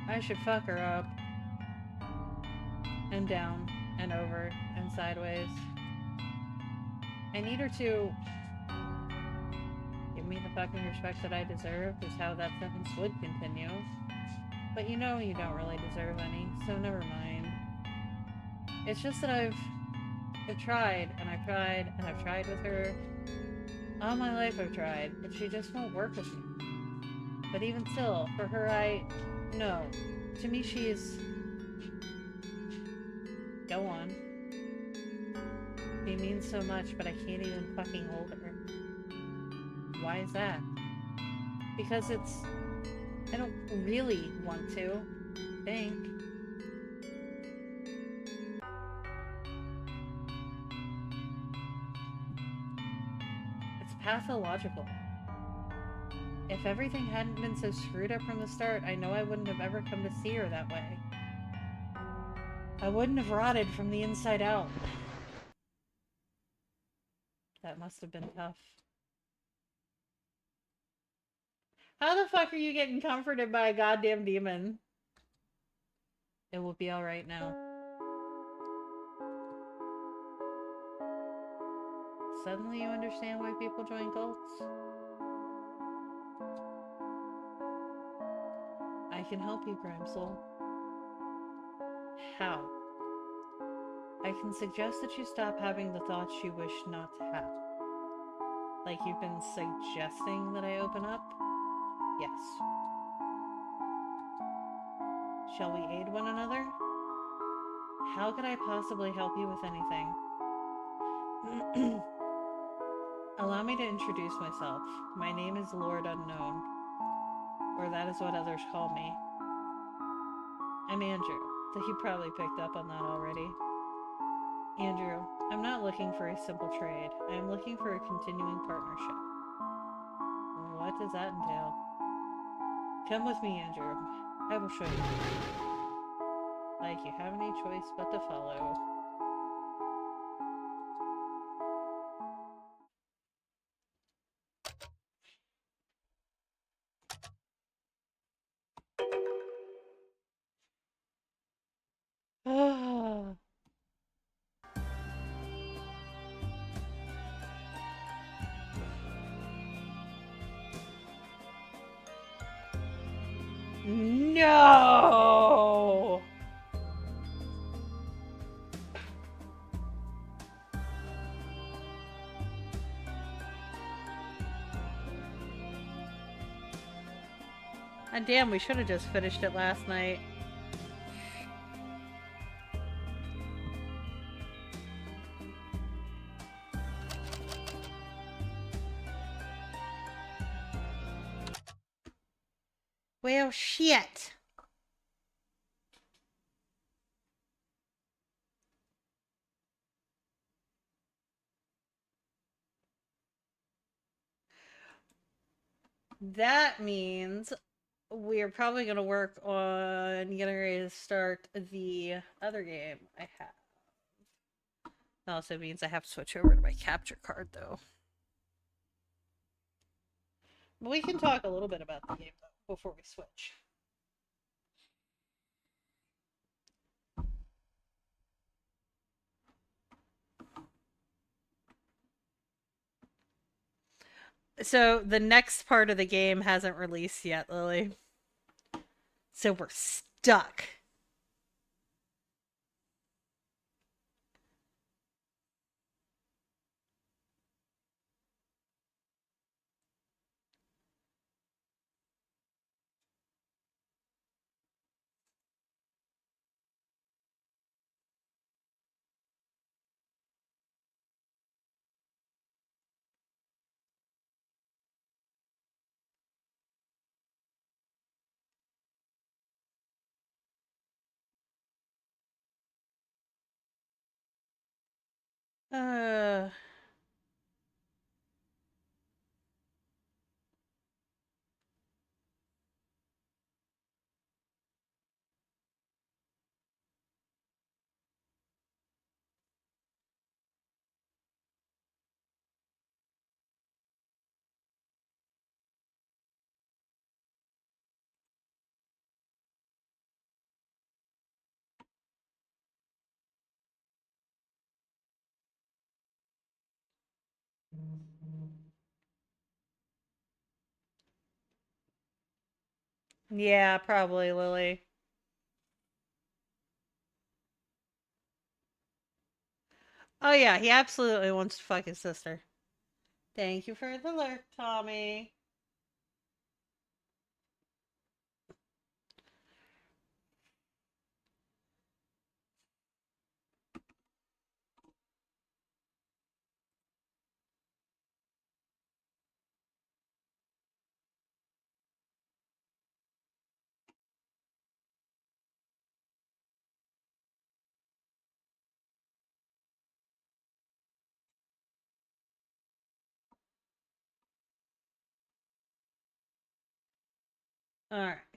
I should fuck her up. And down, and over, and sideways. I need her to give me the fucking respect that I deserve, is how that sentence would continue. But you know you don't really deserve any, so never mind. It's just that I've tried, and I've tried, and I've tried with her. All my life I've tried, but she just won't work with me. But even still, for her no. To me she's... Go on. She means so much, but I can't even fucking hold her. Why is that? Because I don't really want to, I think. It's pathological. If everything hadn't been so screwed up from the start, I know I wouldn't have ever come to see her that way. I wouldn't have rotted from the inside out. That must have been tough. How the fuck are you getting comforted by a goddamn demon? It will be alright now. Suddenly you understand why people join cults? I can help you, Grimesoul. How? I can suggest that you stop having the thoughts you wish not to have. Like you've been suggesting that I open up? Yes. Shall we aid one another? How could I possibly help you with anything? Allow me to introduce myself. My name is Lord Unknown. Or that is what others call me. I'm Andrew, though you probably picked up on that already. Andrew, I'm not looking for a simple trade. I am looking for a continuing partnership. What does that entail? Come with me, Andrew. I will show you. Like you have any choice but to follow. Ah. No! Damn, we should have just finished it last night. Well, shit. That means we're probably going to work on getting ready to start the other game I have. That also means I have to switch over to my capture card, though. But we can talk a little bit about the game, though, before we switch. So, the next part of the game hasn't released yet, Lily. So, we're stuck. Uh, yeah, probably Lily. Oh yeah, he absolutely wants to fuck his sister. Thank you for the lurk, Tommy. All right.